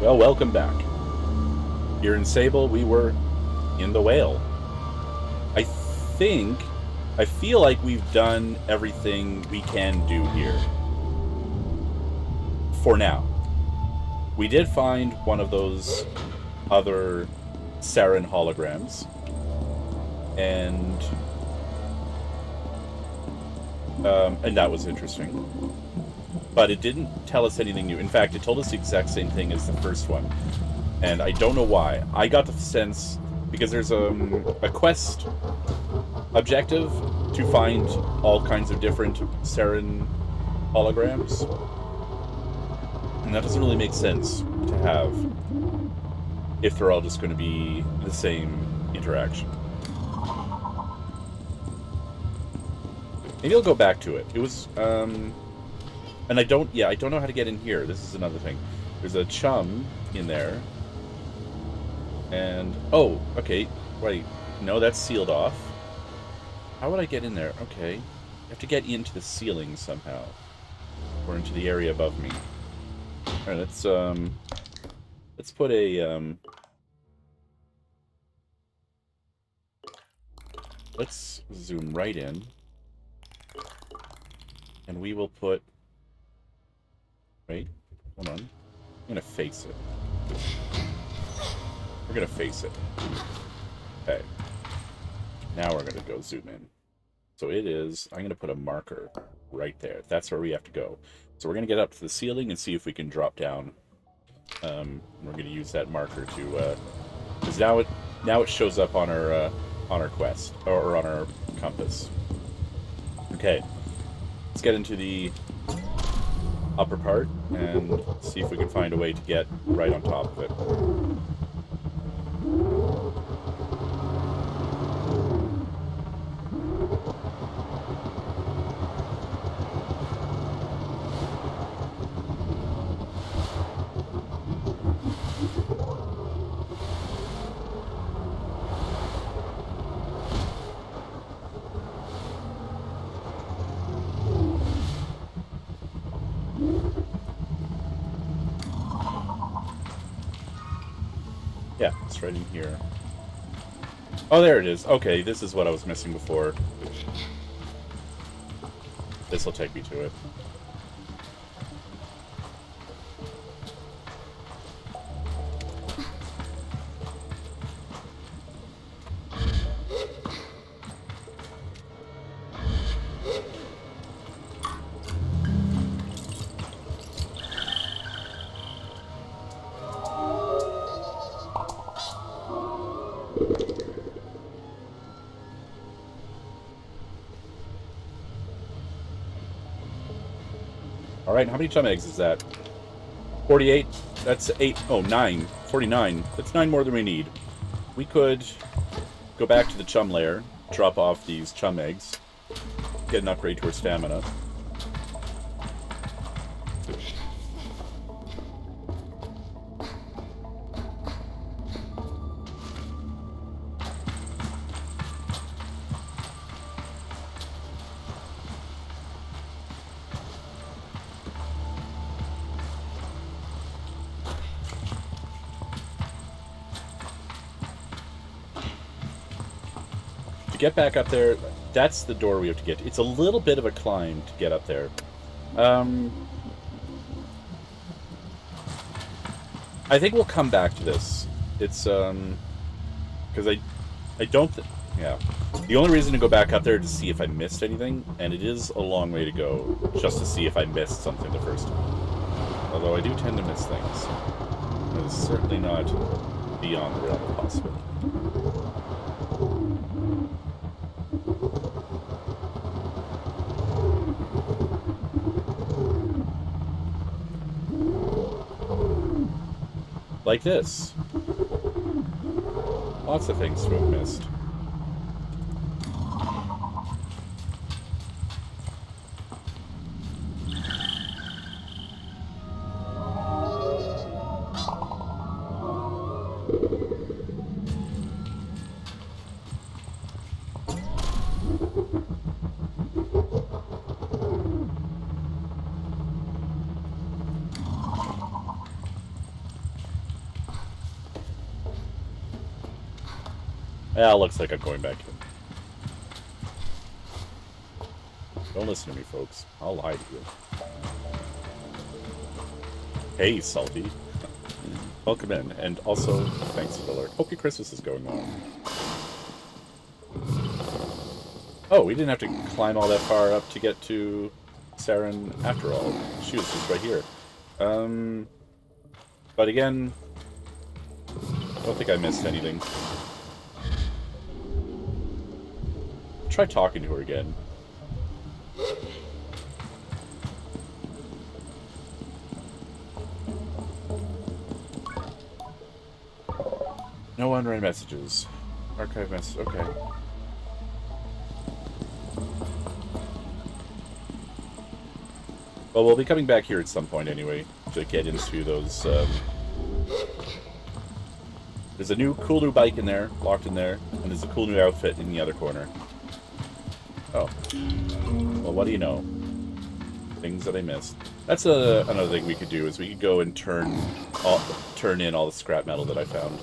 Well, welcome back. Here in Sable, we were in the whale. I think, I feel like we've done everything we can do here. For now. We did find one of those other Saren holograms. And that was interesting. But it didn't tell us anything new. In fact, it told us the exact same thing as the first one. And I don't know why. I got the sense, because there's a quest objective to find all kinds of different Saren holograms. And that doesn't really make sense to have if they're all just going to be the same interaction. Maybe I'll go back to it. It was, and I don't know how to get in here. This is another thing. There's a chum in there. And, oh, okay, wait, no, that's sealed off. How would I get in there? Okay, you have to get into the ceiling somehow. Or into the area above me. Alright, let's put a, let's zoom right in. And we will put, wait, hold on. I'm gonna face it. We're gonna face it. Okay. Now we're gonna go zoom in. So it is, I'm gonna put a marker right there. That's where we have to go. So we're gonna get up to the ceiling and see if we can drop down. We're gonna use that marker to, because now it shows up on our quest, or on our compass. Okay. Let's get into the upper part and see if we can find a way to get right on top of it. Yeah, it's right in here. Oh, there it is. Okay, this is what I was missing before. This will take me to it. Alright, how many chum eggs is that? 48? That's 8. Oh, 9. 49. That's 9 more than we need. We could go back to the chum lair, drop off these chum eggs, get an upgrade to our stamina. Get back up there, that's the door we have to get to. It's a little bit of a climb to get up there. I think we'll come back to this. It's, because I don't yeah. The only reason to go back up there is to see if I missed anything, and it is a long way to go just to see if I missed something the first time. Although I do tend to miss things. It's certainly not beyond the realm of possibility. Like this. Lots of things to have missed. Yeah, looks like I'm going back in. Don't listen to me, folks. I'll lie to you. Hey, Salty. Welcome in, and also, thanks for the alert. Hope your Christmas is going well. Oh, we didn't have to climb all that far up to get to Saren after all. She was just right here. But again, I don't think I missed anything. Try talking to her again. No unread messages. Archive message. Okay. Well, we'll be coming back here at some point anyway to get into those. There's a cool new bike in there, locked in there, and there's a cool new outfit in the other corner. Oh. Well, what do you know? Things that I missed. That's another thing we could do is we could go and turn in all the scrap metal that I found.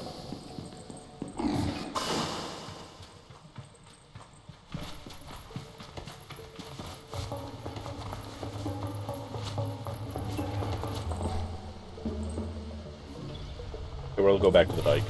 So we'll go back to the bike.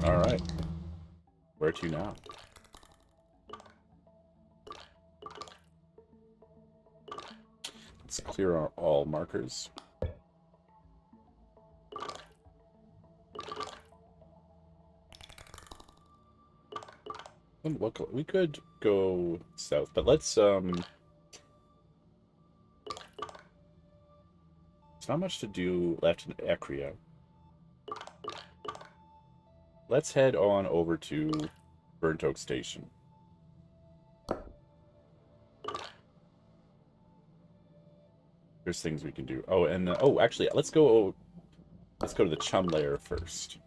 Alright. Where to now? Let's clear all markers. Look, we could go south, but let's there's not much to do left in Ecria. Let's head on over to Burnt Oak Station. There's things we can do. Oh, and oh, actually, let's go to the chum layer first.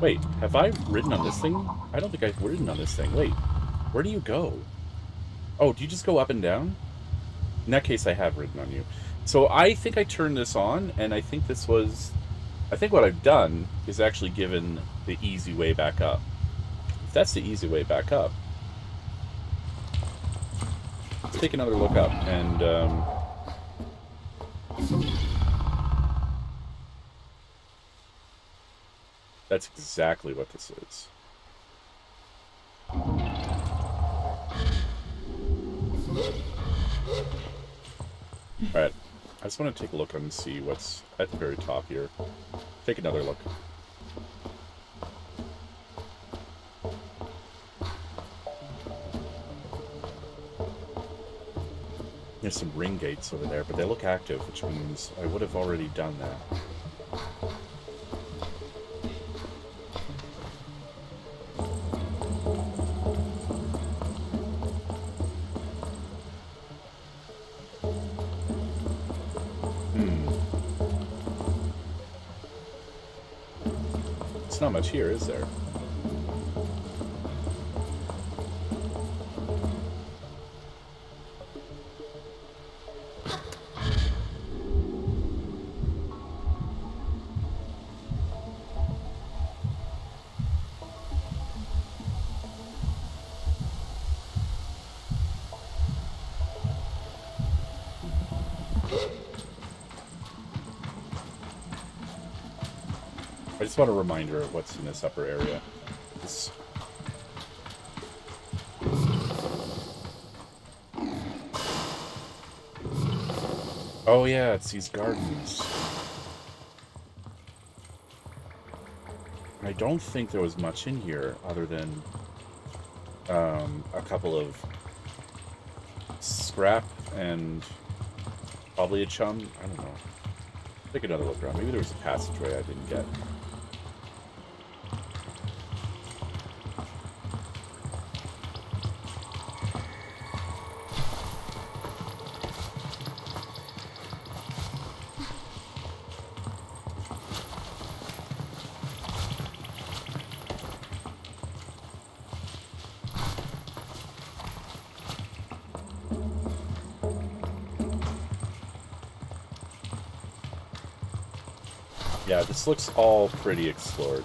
Wait, have I ridden on this thing? I don't think I've ridden on this thing. Wait, where do you go? Oh, do you just go up and down? In that case, I have ridden on you. So I think I turned this on, and I think this was... I think what I've done is actually given the easy way back up. If that's the easy way back up... Let's take another look up, and... That's exactly what this is. Alright, I just want to take a look and see what's at the very top here. Take another look. There's some ring gates over there, but they look active, which means I would have already done that. Not much here, is there? I just want a reminder of what's in this upper area. Oh yeah, it's these gardens. I don't think there was much in here other than a couple of scrap and probably a chum. I don't know. Take another look around. Maybe there was a passageway I didn't get. Yeah, this looks all pretty explored.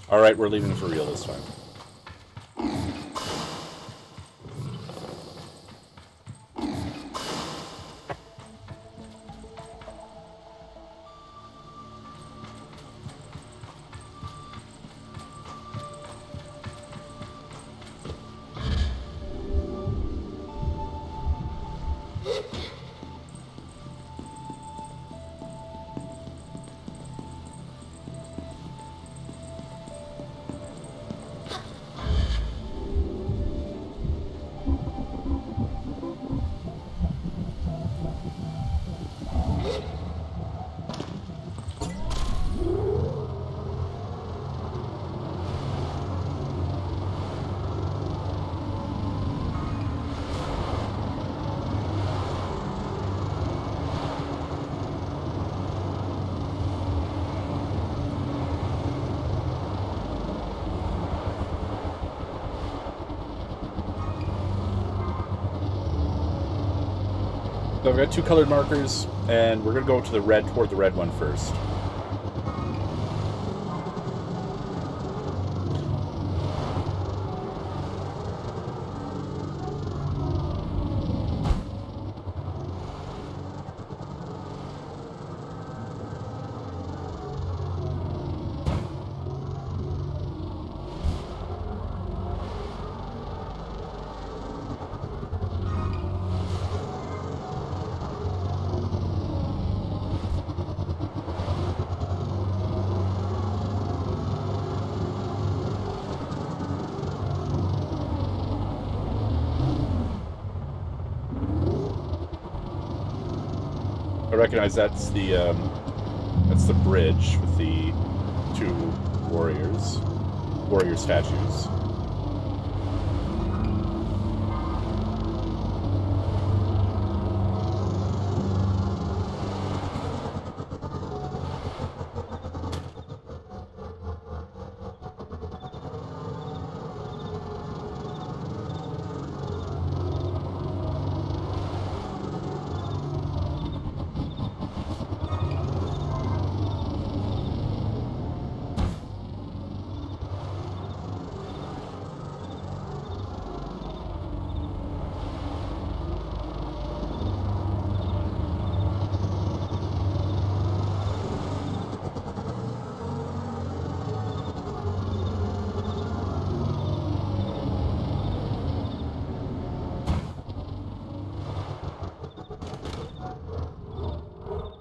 Alright, we're leaving for real this time. So I've got two colored markers, and we're going to go to the red, toward the red one first. I recognize that's the bridge with the two warrior statues.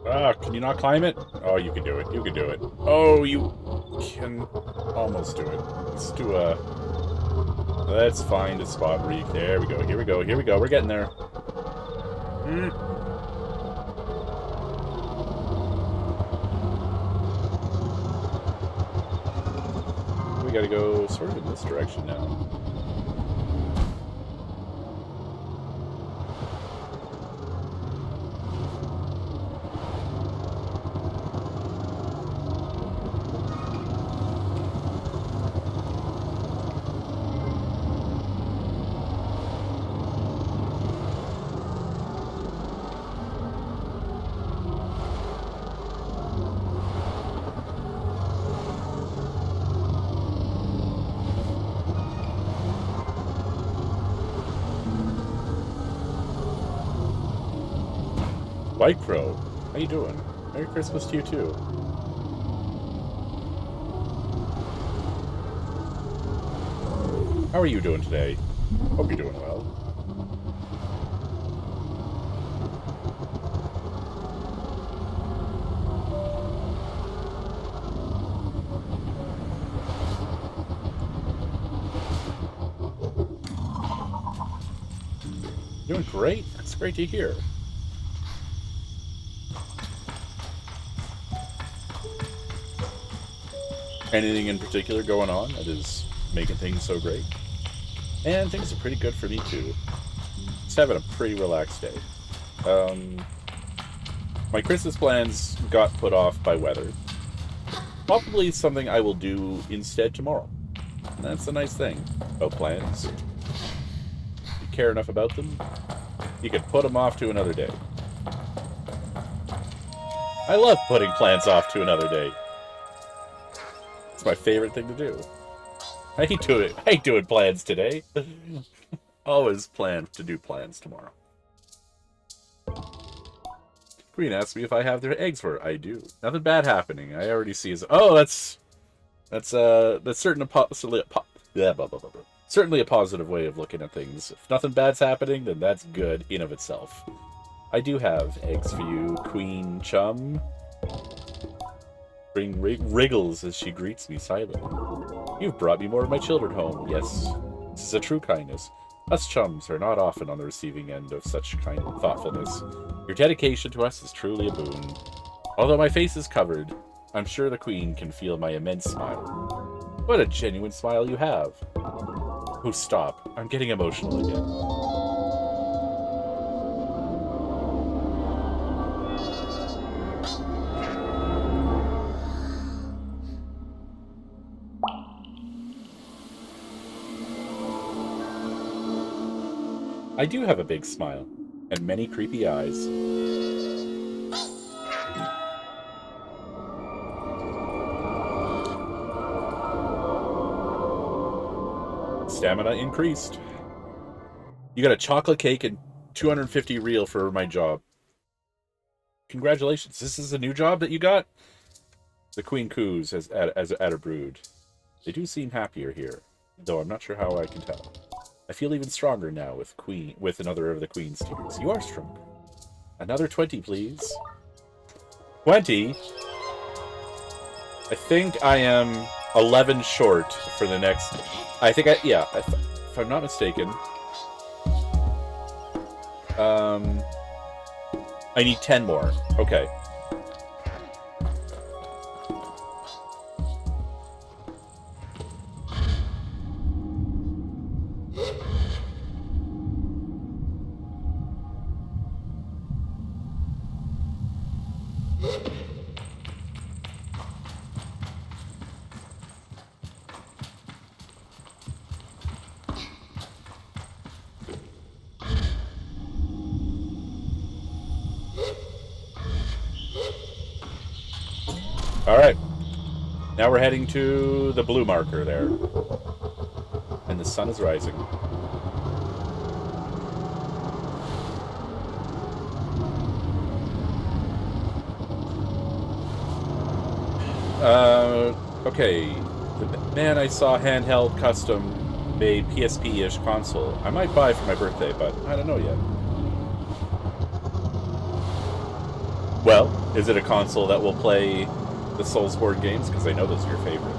Ah, can you not climb it? Oh, you can do it. You can do it. Oh, you can almost do it. Let's do a... Let's find a spot where you... There we go. Here we go. Here we go. We're getting there. We gotta go sort of in this direction now. White Crow, how you doing? Merry Christmas to you too. How are you doing today? Hope you're doing well. Doing great. That's great to hear. Anything in particular going on that is making things so great? And things are pretty good for me too. Just having a pretty relaxed day. My Christmas plans got put off by weather. Probably something I will do instead tomorrow. And that's a nice thing about plans. You care enough about them, you can put them off to another day. I love putting plans off to another day. It's my favorite thing to do. I hate doing plans today. Always plan to do plans tomorrow. Queen asked me if I have their eggs for her. I do. Nothing bad happening. I already see as that's certainly a positive way of looking at things. If nothing bad's happening, then that's good in of itself. I do have eggs for you, Queen Chum. Bring wriggles as she greets me silently. You've brought me more of my children home. Yes, this is a true kindness. Us chums are not often on the receiving end of such kind thoughtfulness. Your dedication to us is truly a boon. Although my face is covered, I'm sure the Queen can feel my immense smile. What a genuine smile you have. Oh, stop. I'm getting emotional again. I do have a big smile, and many creepy eyes. Stamina increased. You got a chocolate cake and 250 real for my job. Congratulations. This is a new job that you got? The Queen coos as at a brood. They do seem happier here, though I'm not sure how I can tell. I feel even stronger now with another of the Queen's tears. You are stronger. Another 20, please. 20? I think I am 11 short for the next... if I'm not mistaken. I need 10 more. Okay. Alright. Now we're heading to the blue marker there. And the sun is rising. Okay. The man I saw handheld custom made PSP-ish console. I might buy for my birthday, but I don't know yet. Well, is it a console that will play the Soulsborne games? Because I know those are your favorite.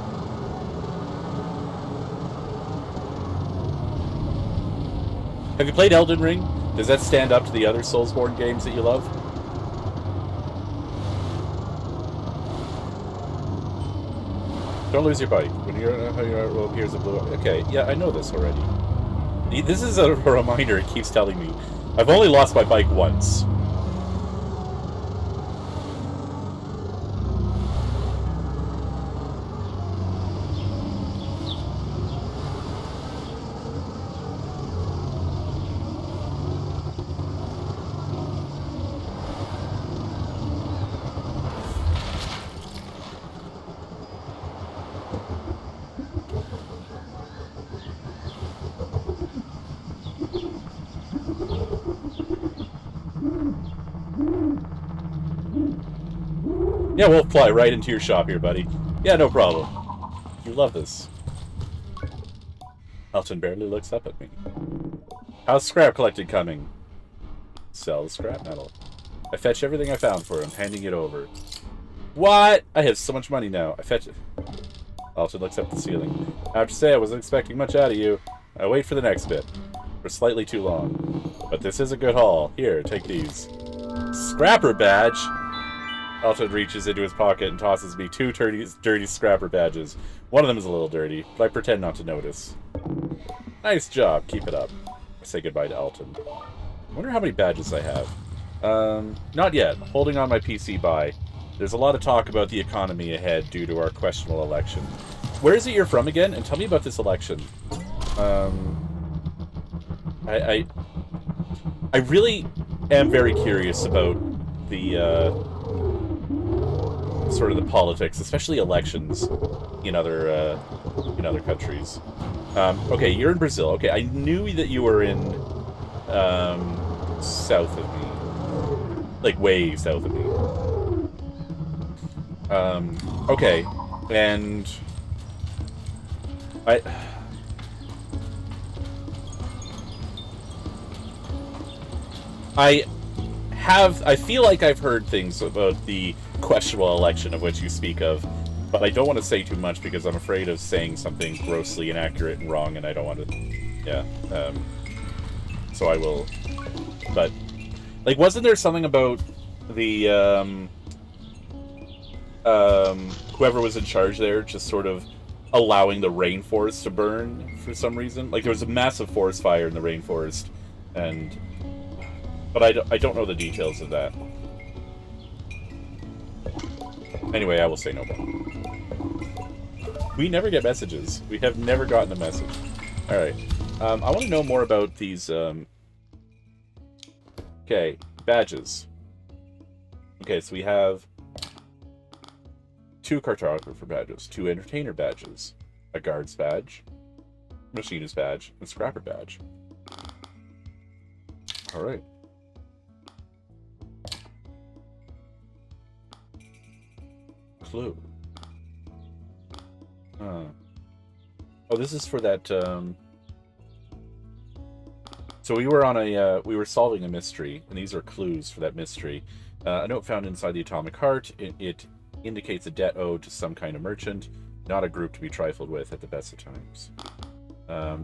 Have you played Elden Ring? Does that stand up to the other Soulsborne games that you love? Don't lose your bike. When you're appears a blue... Okay, yeah, I know this already. This is a reminder it keeps telling me. I've only lost my bike once. Yeah, we'll fly right into your shop here, buddy. Yeah, no problem. You love this. Elton barely looks up at me. How's scrap collecting coming? Sell scrap metal. I fetch everything I found for him, handing it over. What? I have so much money now. I fetch it. Elton looks up at the ceiling. I have to say, I wasn't expecting much out of you. I wait for the next bit. For slightly too long. But this is a good haul. Here, take these. Scrapper badge! Alton reaches into his pocket and tosses me 2 dirty scrapper badges. One of them is a little dirty, but I pretend not to notice. Nice job. Keep it up. I say goodbye to Alton. I wonder how many badges I have. Not yet. Holding on my PC by. There's a lot of talk about the economy ahead due to our questionable election. Where is it you're from again? And tell me about this election. I really am very curious about the, sort of the politics, especially elections in other countries. Okay, you're in Brazil. Okay, I knew that you were in, south of me. Like, way south of me. Okay, and I feel like I've heard things about the questionable election of which you speak of, but I don't want to say too much because I'm afraid of saying something grossly inaccurate and wrong, and I don't want to, yeah, so I will, but, like, wasn't there something about the, whoever was in charge there just sort of allowing the rainforest to burn for some reason? Like, there was a massive forest fire in the rainforest, and... But I don't know the details of that. Anyway, I will say no more. We never get messages. We have never gotten a message. Alright. I want to know more about these, Okay, badges. Okay, so we have 2 cartographer badges, 2 entertainer badges, a guard's badge, machinist badge, and scrapper badge. Alright. Clue. Oh, this is for that, So we were on a, we were solving a mystery, and these are clues for that mystery. A note found inside the atomic heart. It indicates a debt owed to some kind of merchant, not a group to be trifled with at the best of times.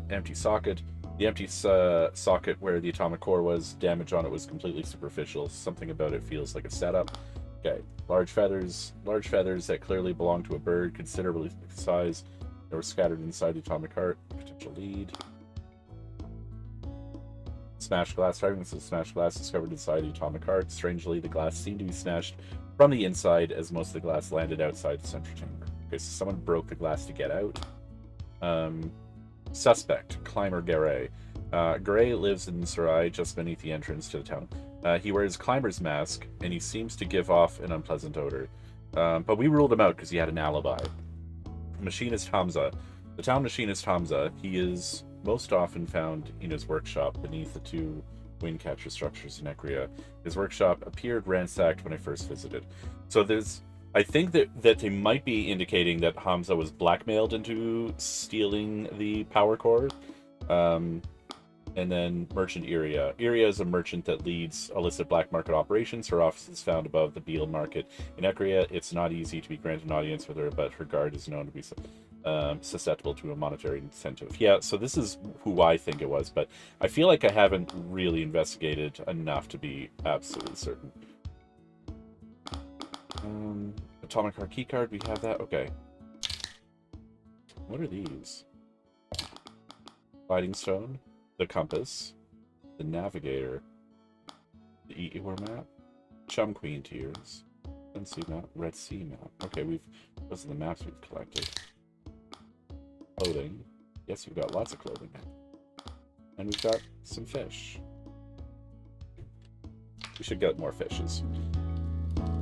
Empty socket. The empty socket where the atomic core was, damage on it was completely superficial. Something about it feels like a setup. Okay, large feathers that clearly belong to a bird, considerably size. They were scattered inside the atomic heart. Potential lead. Smashed glass. Fragments of smashed glass discovered inside the atomic heart. Strangely, the glass seemed to be smashed from the inside, as most of the glass landed outside the central chamber. Okay, so someone broke the glass to get out. Suspect, Climber Garay. Garay lives in Sarai, just beneath the entrance to the town. He wears climber's mask, and he seems to give off an unpleasant odor. But we ruled him out because he had an alibi. Machinist Hamza. The town machinist Hamza, he is most often found in his workshop beneath the 2 windcatcher structures in Ekria. His workshop appeared ransacked when I first visited. So there's... I think that they might be indicating that Hamza was blackmailed into stealing the power core. And then Merchant Iria. Iria is a merchant that leads illicit black market operations. Her office is found above the Beale Market in Ekria. It's not easy to be granted an audience with her, but her guard is known to be susceptible to a monetary incentive. Yeah, so this is who I think it was, but I feel like I haven't really investigated enough to be absolutely certain. Atomic Heart keycard, we have that. Okay. What are these? Lighting stone, the compass, the navigator, the Eeyore map, Chum Queen tears, Sea map, Red Sea map. Okay, those are the maps we've collected. Clothing. Yes, we've got lots of clothing. And we've got some fish. We should get more fishes.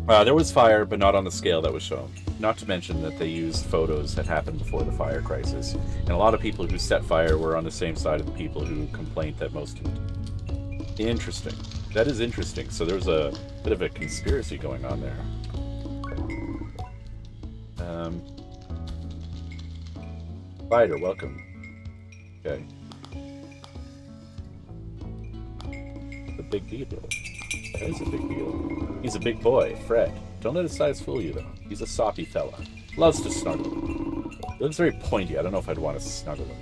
There was fire, but not on the scale that was shown. Not to mention that they used photos that happened before the fire crisis. And a lot of people who set fire were on the same side of the people who complained that most didn't. Interesting. That is interesting. So there's a bit of a conspiracy going on there. Spider, welcome. Okay. The big beetle. That is a big beetle. He's a big boy, Fred. Don't let his size fool you, though. He's a soppy fella. Loves to snuggle. He looks very pointy. I don't know if I'd want to snuggle him.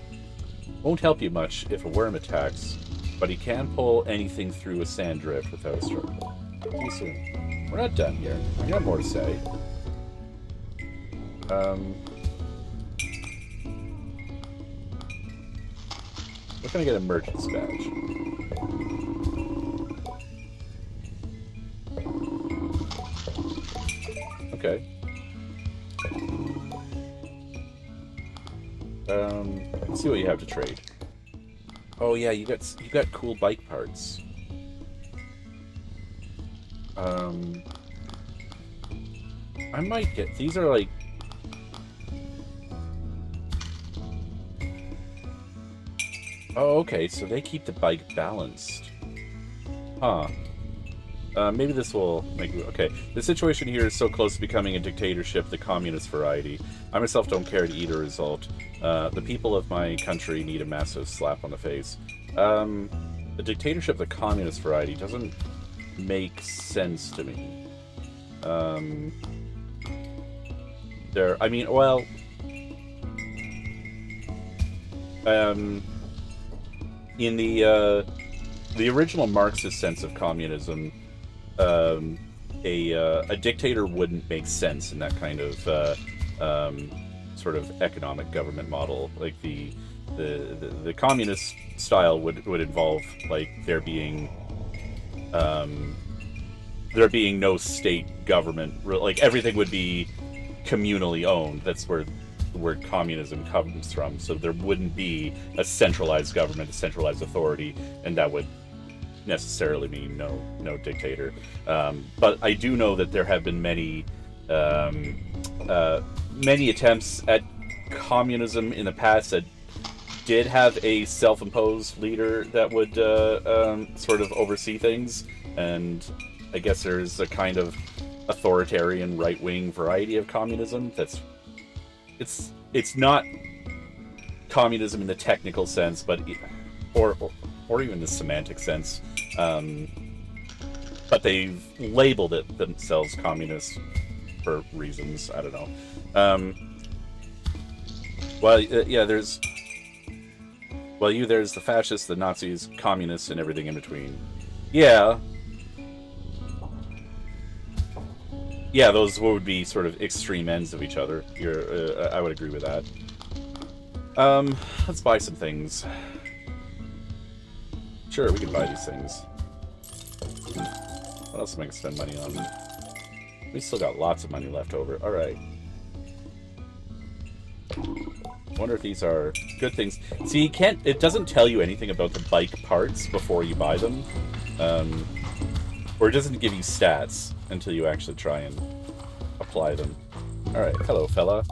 Won't help you much if a worm attacks, but he can pull anything through a sand drift without a struggle. See you soon. We're not done here. I got more to say. What can I get a merchant's badge? Okay. Let's see what you have to trade. Oh yeah, you got cool bike parts. I might get these are like oh, okay, so they keep the bike balanced. Huh. Maybe this will make... Okay, the situation here is so close to becoming a dictatorship, the communist variety. I myself don't care to either result. The people of my country need a massive slap on the face. The dictatorship, the communist variety, doesn't make sense to me. I mean, well... in the original Marxist sense of communism, a dictator wouldn't make sense in that kind of sort of economic government model. Like the communist style would involve like there being no state government. Like everything would be communally owned. That's where the word communism comes from. So there wouldn't be a centralized government, a centralized authority, and that would necessarily mean no dictator. But I do know that there have been many attempts at communism in the past that did have a self-imposed leader that would sort of oversee things, and I guess there's a kind of authoritarian right-wing variety of communism that's it's not communism in the technical sense, but or even the semantic sense, but they've labeled it themselves communist for reasons, I don't know. There's the fascists, the Nazis, communists, and everything in between. Yeah, those would be sort of extreme ends of each other. I would agree with that. Let's buy some things. Sure, we can buy these things. What else am I going to spend money on? We still got lots of money left over. Alright. Wonder if these are good things. See, it doesn't tell you anything about the bike parts before you buy them. Or it doesn't give you stats until you actually try and apply them. Alright, hello fella.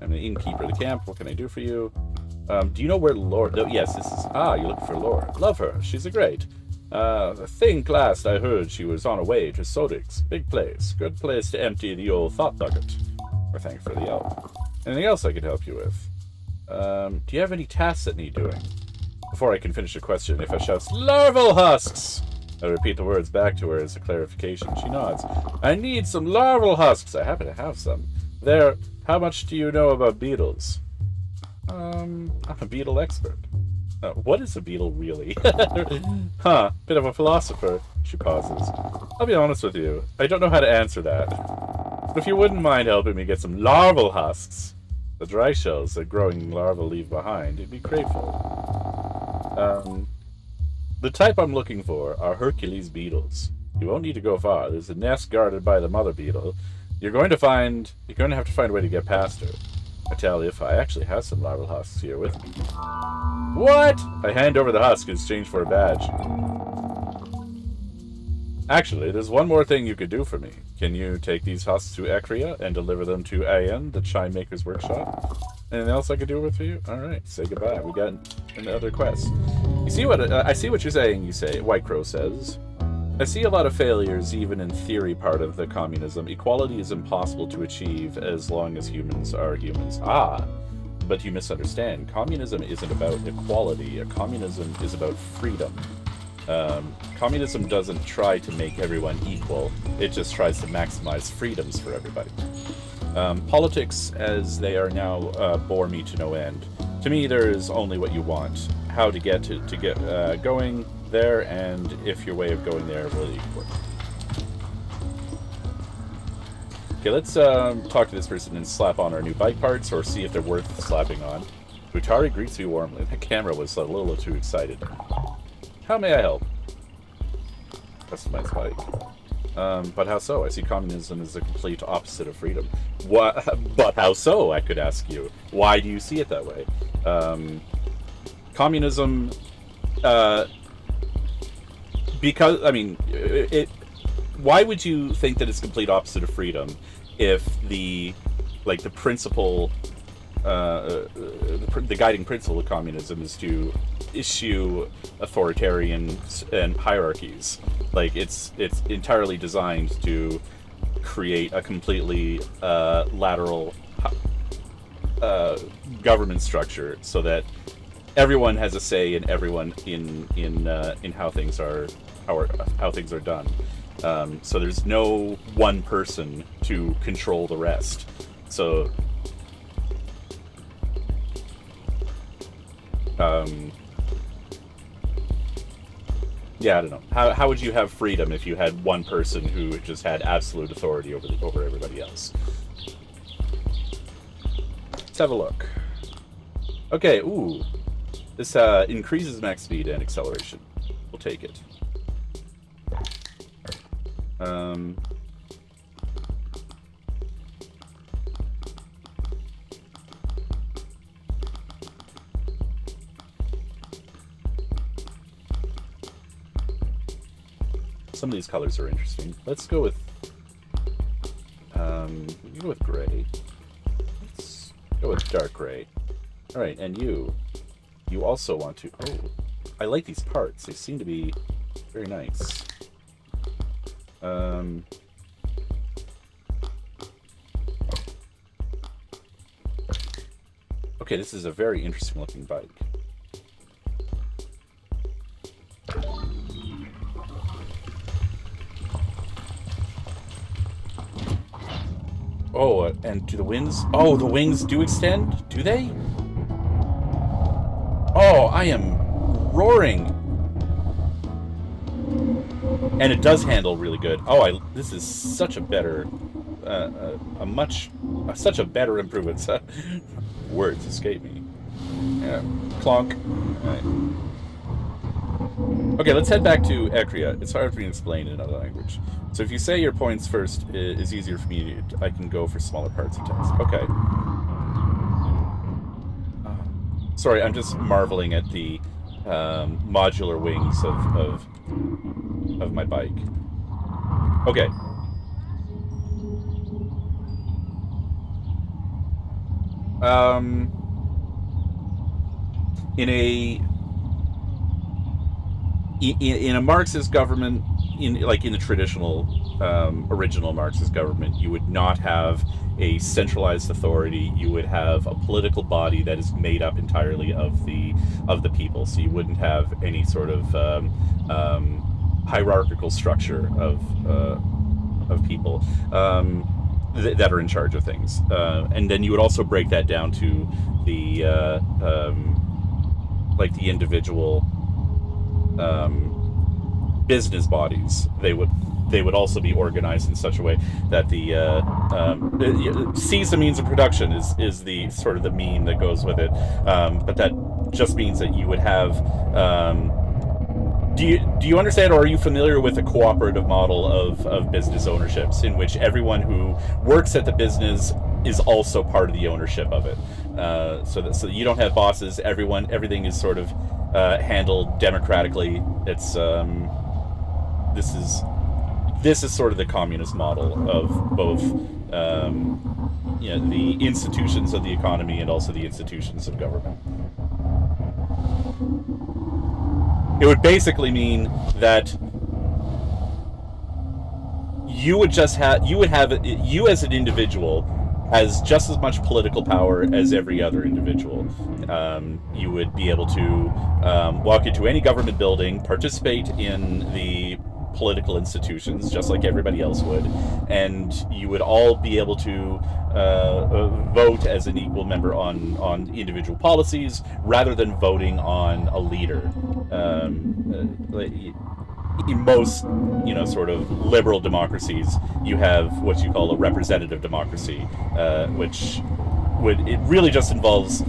I'm the innkeeper of the camp. What can I do for you? Do you know where Laura... No, yes, this is... Ah, you're looking for Laura. Love her. She's a great. I think last I heard she was on her way to Sodix. Big place. Good place to empty the old thought bucket. Or thank for the help. Anything else I could help you with? Do you have any tasks that need doing? Before I can finish the question, if I shout, larval husks! I repeat the words back to her as a clarification. She nods. I need some larval husks. I happen to have some. There, how much do you know about beetles? I'm a beetle expert. What is a beetle really? Huh, bit of a philosopher. She pauses. I'll be honest with you. I don't know how to answer that. But if you wouldn't mind helping me get some larval husks, the dry shells that growing larvae leave behind, it'd be grateful. The type I'm looking for are Hercules beetles. You won't need to go far. There's a nest guarded by the mother beetle. You're going to have to find a way to get past her. I tell you, if I actually have some larval husks here with me. What? I hand over the husk in exchange for a badge. Actually, there's one more thing you could do for me. Can you take these husks to Ecria and deliver them to Ayen, the chime maker's workshop? Anything else I could do with you? Alright, say goodbye. We got another quest. You see what I see what you're saying, you say, White Crow says. I see a lot of failures even in theory part of the communism. Equality is impossible to achieve as long as humans are humans. Ah, but you misunderstand. Communism isn't about equality. Communism is about freedom. Communism doesn't try to make everyone equal. It just tries to maximize freedoms for everybody. Politics, as they are now, bore me to no end. To me, there is only what you want. How to get to get going there, and if your way of going there really works. Okay, let's talk to this person and slap on our new bike parts, or see if they're worth slapping on. Butari greets you warmly. The camera was a little too excited. How may I help? Customize bike. But how so? I see communism as the complete opposite of freedom. What? But how so? I could ask you. Why do you see it that way? Communism, because, I mean, why would you think that it's complete opposite of freedom if the principle, the guiding principle of communism is to issue authoritarian and hierarchies? Like, it's entirely designed to create a completely lateral government structure, so that everyone has a say in everyone in how things are done. So there's no one person to control the rest. So yeah, I don't know. How would you have freedom if you had one person who just had absolute authority over everybody else? Let's have a look. Okay, ooh. This increases max speed and acceleration. We'll take it. Some of these colors are interesting. Let's go with gray. Let's go with dark gray. All right, and you also want to. Oh, I like these parts. They seem to be very nice. Okay, this is a very interesting looking bike. Oh, and do the wings? Oh, the wings do extend? Do they? Oh, I am roaring. And it does handle really good. Oh, this is such a better, such a better improvement. Words escape me. Yeah. Clonk. All right. Okay, let's head back to Ekria. It's hard for me to explain in another language. So if you say your points first, is easier for me. I can go for smaller parts of text. Okay. Sorry, I'm just marveling at the modular wings of my bike. Okay. In a Marxist government, in the traditional original Marxist government, you would not have a centralized authority. You would have a political body that is made up entirely of the people. So you wouldn't have any sort of hierarchical structure of people that are in charge of things. And then you would also break that down to the the individual business bodies. They would also be organized in such a way that seize the means of production is the sort of the meme that goes with it. But that just means that you would have. Do you understand, or are you familiar with a cooperative model of business ownerships, in which everyone who works at the business is also part of the ownership of it? So that you don't have bosses. Everything is sort of handled democratically. It's this is sort of the communist model of both the institutions of the economy and also the institutions of government. It would basically mean that you as an individual has just as much political power as every other individual. You would be able to walk into any government building, participate in the political institutions, just like everybody else would, and you would all be able to vote as an equal member on individual policies rather than voting on a leader. In most, sort of liberal democracies, you have what you call a representative democracy, which it really just involves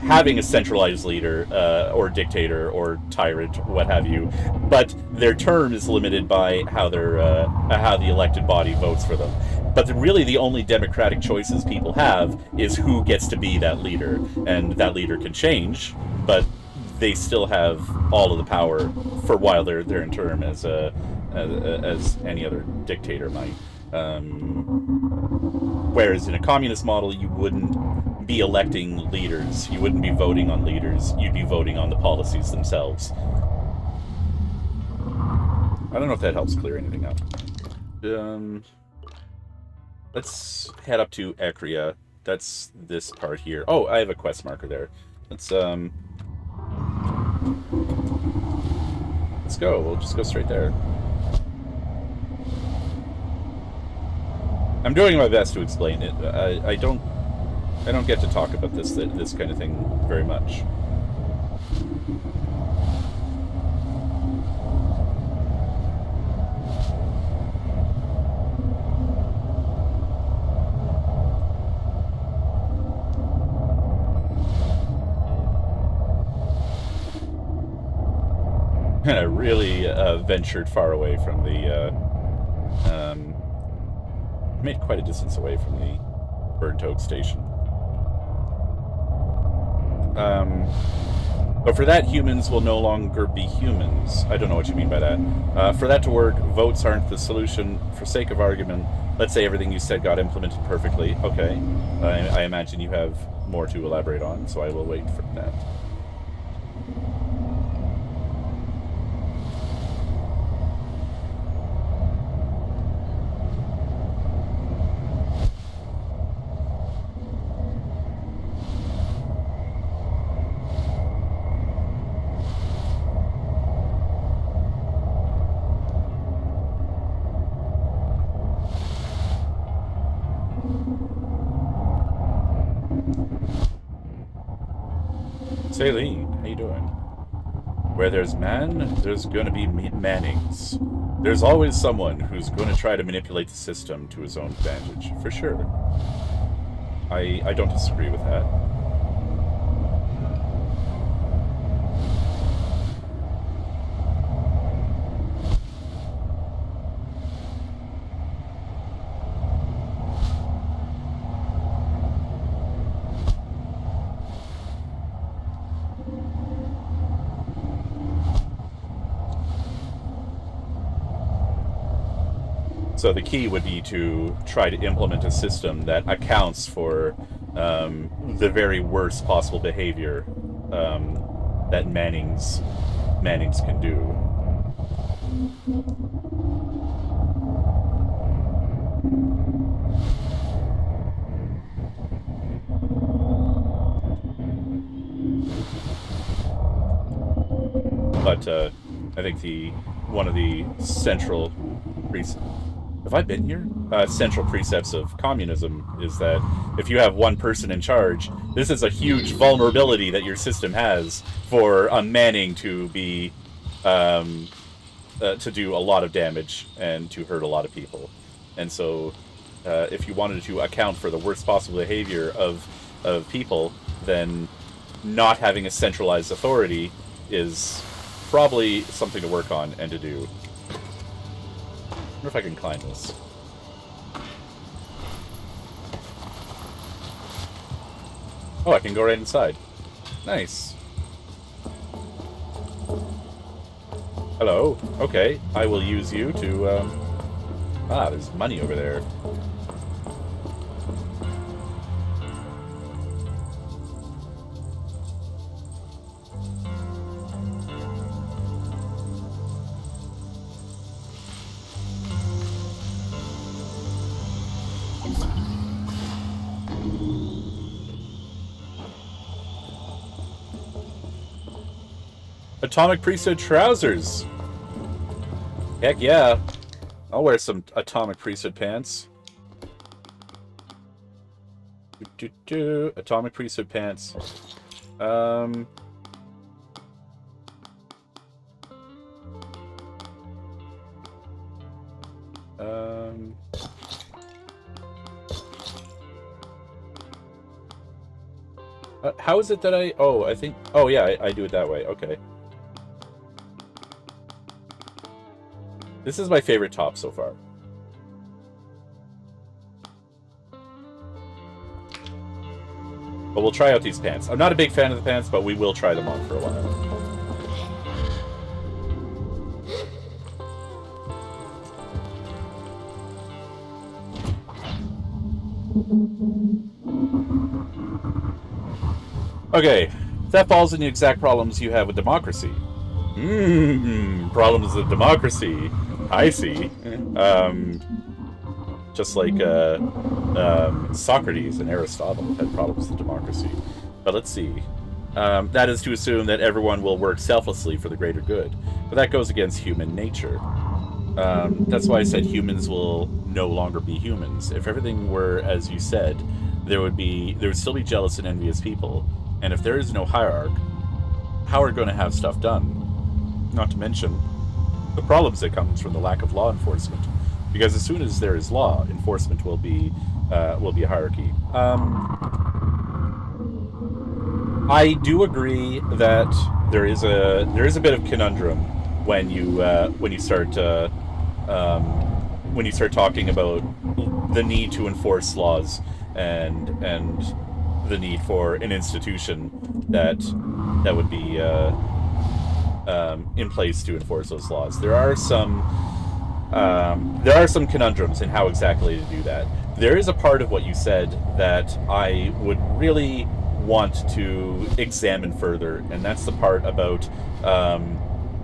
having a centralized leader or dictator or tyrant, what have you, but their term is limited by how the elected body votes for them. But really, the only democratic choices people have is who gets to be that leader, and that leader can change, but they still have all of the power for while they're in term, as any other dictator might. Whereas in a communist model, you wouldn't be electing leaders, you wouldn't be voting on leaders, you'd be voting on the policies themselves. I don't know if that helps clear anything up. Let's head up to Ekria. That's this part here. Oh, I have a quest marker there. Let's go. We'll just go straight there. I'm doing my best to explain it. I don't get to talk about this kind of thing very much. And I really ventured far away from the. Made quite a distance away from the Burnt Oak station. But for that, humans will no longer be humans. I don't know what you mean by that. For that to work, votes aren't the solution. For sake of argument, let's say everything you said got implemented perfectly. Okay. I imagine you have more to elaborate on, so I will wait for that. Saline, how you doing? Where there's man, there's gonna be Mannings. There's always someone who's gonna try to manipulate the system to his own advantage, for sure. I don't disagree with that. So the key would be to try to implement a system that accounts for the very worst possible behavior that Mannings can do. But I think one of the central have I been here? Central precepts of communism is that if you have one person in charge, this is a huge vulnerability that your system has for a Manning to be to do a lot of damage and to hurt a lot of people. And so, if you wanted to account for the worst possible behavior of people, then not having a centralized authority is probably something to work on and to do. I wonder if I can climb this. Oh, I can go right inside. Nice. Hello. Okay, I will use you to, there's money over there. Atomic Priesthood trousers. Heck yeah. I'll wear some atomic priesthood pants. Atomic priesthood pants. How is it that I... Oh, I think... Oh, yeah, I do it that way. Okay. This is my favorite top so far. But we'll try out these pants. I'm not a big fan of the pants, but we will try them on for a while. Okay, that falls in the exact problems you have with democracy. Problems of democracy. I see. Just like Socrates and Aristotle had problems with democracy. But let's see. That is to assume that everyone will work selflessly for the greater good. But that goes against human nature. That's why I said humans will no longer be humans. If everything were as you said, there would still be jealous and envious people. And if there is no hierarch, how are we going to have stuff done? Not to mention the problems that comes from the lack of law enforcement. Because as soon as there is law, enforcement will be a hierarchy. I do agree that there is a bit of conundrum when you start talking about the need to enforce laws and the need for an institution that would be in place to enforce those laws. There are some conundrums in how exactly to do that. There is a part of what you said that I would really want to examine further, and that's the part about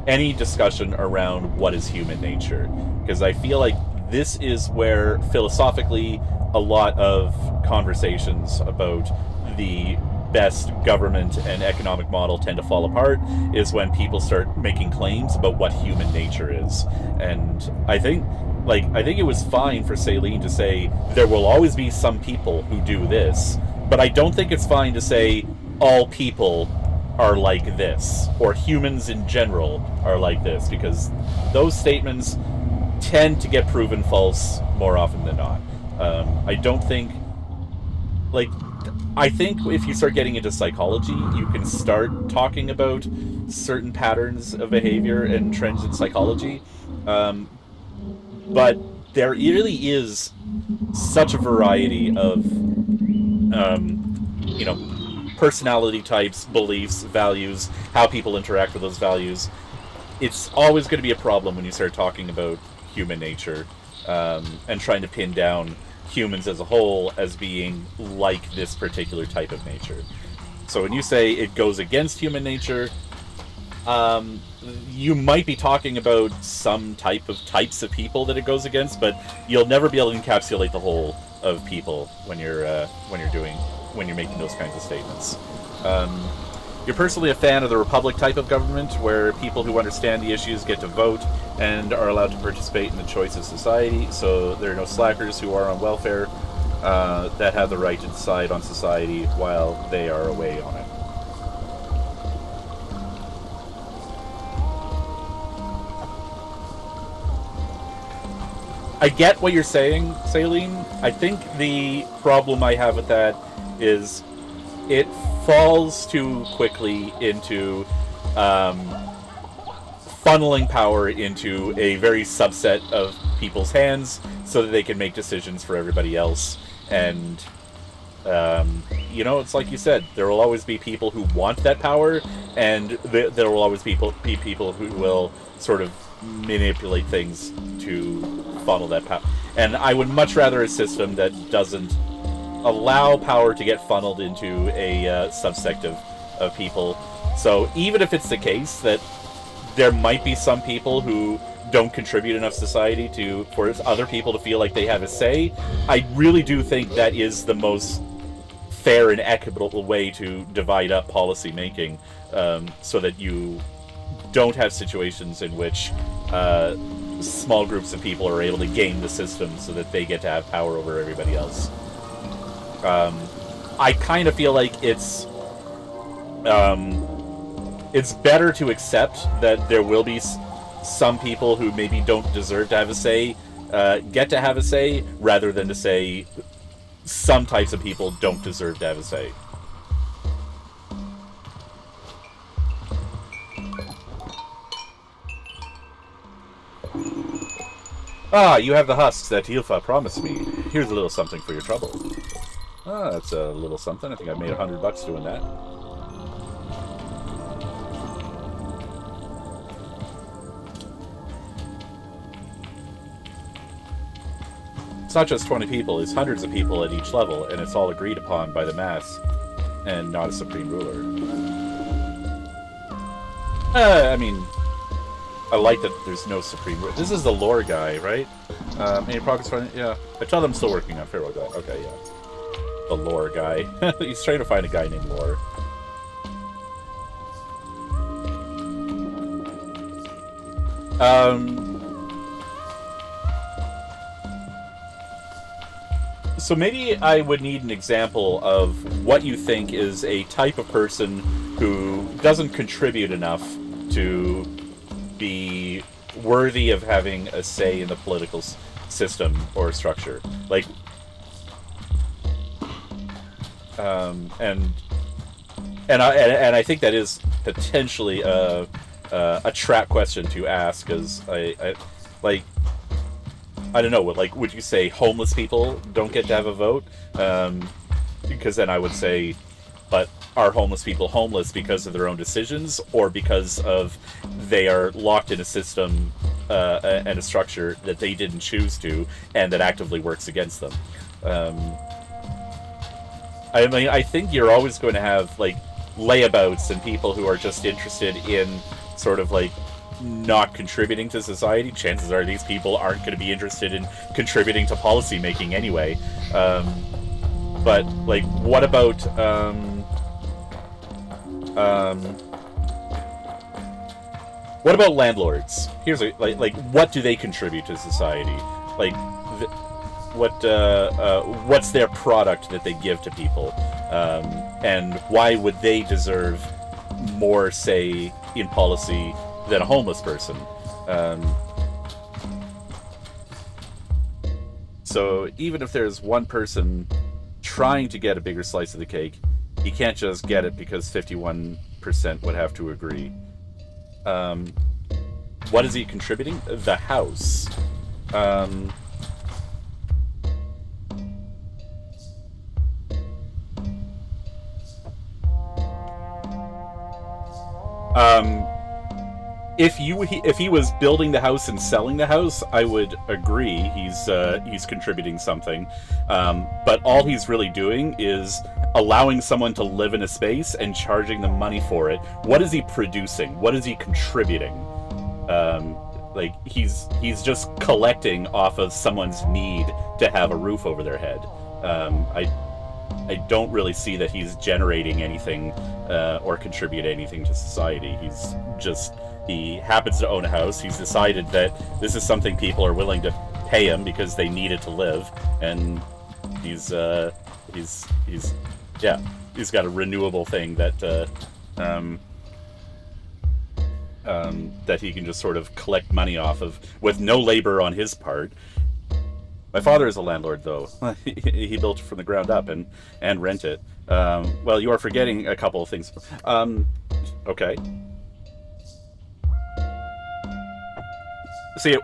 any discussion around what is human nature. Because I feel like this is where, philosophically, a lot of conversations about the best government and economic model tend to fall apart, is when people start making claims about what human nature is. And I think it was fine for Saline to say there will always be some people who do this, but I don't think it's fine to say all people are like this, or humans in general are like this, because those statements tend to get proven false more often than not. I think if you start getting into psychology, you can start talking about certain patterns of behavior and trends in psychology. But there really is such a variety of, personality types, beliefs, values, how people interact with those values. It's always going to be a problem when you start talking about human nature and trying to pin down humans as a whole as being like this particular type of nature. So when you say it goes against human nature, you might be talking about some types of people that it goes against, but you'll never be able to encapsulate the whole of people when you're making those kinds of statements. You're personally a fan of the republic type of government, where people who understand the issues get to vote and are allowed to participate in the choice of society, so there are no slackers who are on welfare that have the right to decide on society while they are away on it. I get what you're saying, Saline. I think the problem I have with that is it falls too quickly into funneling power into a very subset of people's hands so that they can make decisions for everybody else. And, it's like you said, there will always be people who want that power, and there will always be people who will sort of manipulate things to funnel that power. And I would much rather a system that doesn't allow power to get funneled into a subsect of people. So even if it's the case that there might be some people who don't contribute enough society for other people to feel like they have a say, I really do think that is the most fair and equitable way to divide up policy making, so that you don't have situations in which small groups of people are able to game the system so that they get to have power over everybody else. I kind of feel like it's better to accept that there will be some people who maybe don't deserve to have a say get to have a say, rather than to say some types of people don't deserve to have a say. Ah, you have the husks that Ep4 promised me. Here's a little something for your trouble. Ah, that's a little something. I think I made $100 doing that. It's not just 20 people, it's hundreds of people at each level, and it's all agreed upon by the mass, and not a supreme ruler. I mean, I like that there's no supreme ruler. This is the lore guy, right? Any progress on it? Yeah. I tell them I'm still working on Pharaoh guy. Okay, yeah. The lore guy. He's trying to find a guy named Lore. So maybe I would need an example of what you think is a type of person who doesn't contribute enough to be worthy of having a say in the political system or structure. Like, and I think that is potentially a trap question to ask, because I don't know, like, would you say homeless people don't get to have a vote? Because then I would say, but are homeless people homeless because of their own decisions, or because of they are locked in a system and a structure that they didn't choose to, and that actively works against them? I mean, I think you're always going to have, like, layabouts and people who are just interested in sort of, like, not contributing to society. Chances are these people aren't going to be interested in contributing to policy making anyway. But, like, what about landlords? Here's a, like what do they contribute to society? Like, what's their product that they give to people, and why would they deserve more say in policy than a homeless person? So even if there's one person trying to get a bigger slice of the cake, he can't just get it because 51% would have to agree. What is he contributing? The house. If he was building the house and selling the house, I would agree he's contributing something. But all he's really doing is allowing someone to live in a space and charging them money for it. What is he producing? What is he contributing? Like, he's just collecting off of someone's need to have a roof over their head. I don't really see that he's generating anything or contributing anything to society. He happens to own a house. He's decided that this is something people are willing to pay him because they need it to live, and he's got a renewable thing that that he can just sort of collect money off of with no labor on his part. My father is a landlord, though. He built it from the ground up and rent it. Well, you are forgetting a couple of things. Okay. See,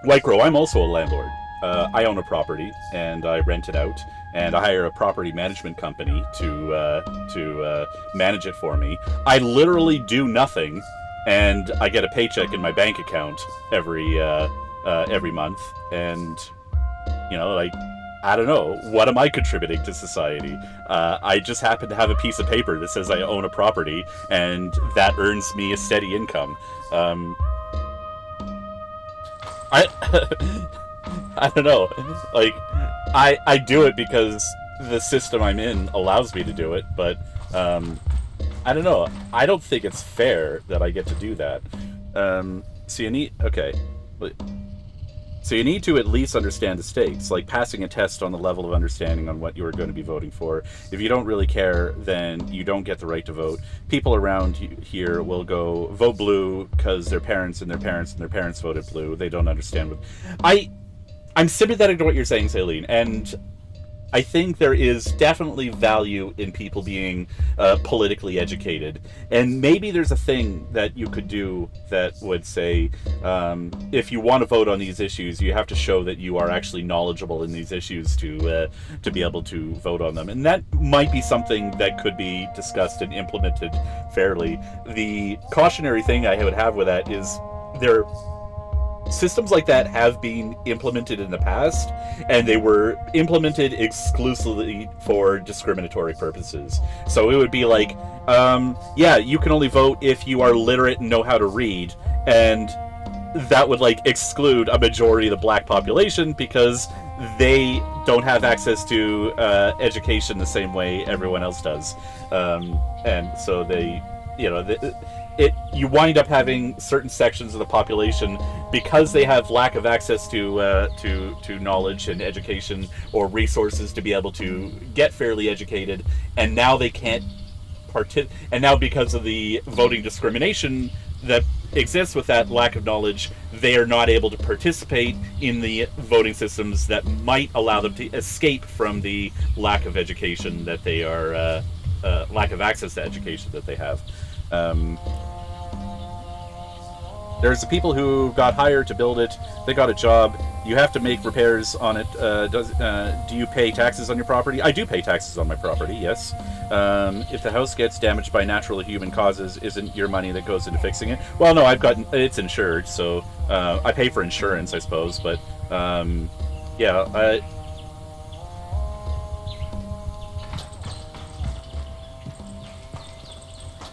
Lycro, I'm also a landlord. I own a property, and I rent it out, and I hire a property management company to manage it for me. I literally do nothing, and I get a paycheck in my bank account every month, and, you know, like, I don't know, what am I contributing to society? I just happen to have a piece of paper that says I own a property, and that earns me a steady income. I don't know, like, I do it because the system I'm in allows me to do it, but I don't know, I don't think it's fair that I get to do that. So you need... Okay. So you need to at least understand the stakes, like passing a test on the level of understanding on what you are going to be voting for. If you don't really care, then you don't get the right to vote. People around here will go vote blue because their parents and their parents and their parents voted blue. They don't understand what... I'm sympathetic to what you're saying, Celine, and I think there is definitely value in people being politically educated. And maybe there's a thing that you could do that would say, if you want to vote on these issues, you have to show that you are actually knowledgeable in these issues to be able to vote on them. And that might be something that could be discussed and implemented fairly. The cautionary thing I would have with that is there... Systems like that have been implemented in the past, and they were implemented exclusively for discriminatory purposes. So it would be like, yeah, you can only vote if you are literate and know how to read, and that would like exclude a majority of the black population because they don't have access to education the same way everyone else does, and so they, you know, you wind up having certain sections of the population, because they have lack of access to knowledge and education or resources to be able to get fairly educated, and now they can't and now because of the voting discrimination that exists with that lack of knowledge, they are not able to participate in the voting systems that might allow them to escape from the lack of education that they are lack of access to education that they have. There's the people who got hired to build it. They got a job. You have to make repairs on it. Do you pay taxes on your property? I do pay taxes on my property, yes. If the house gets damaged by natural or human causes, isn't your money that goes into fixing it? Well, no, it's insured, so I pay for insurance, I suppose. But yeah,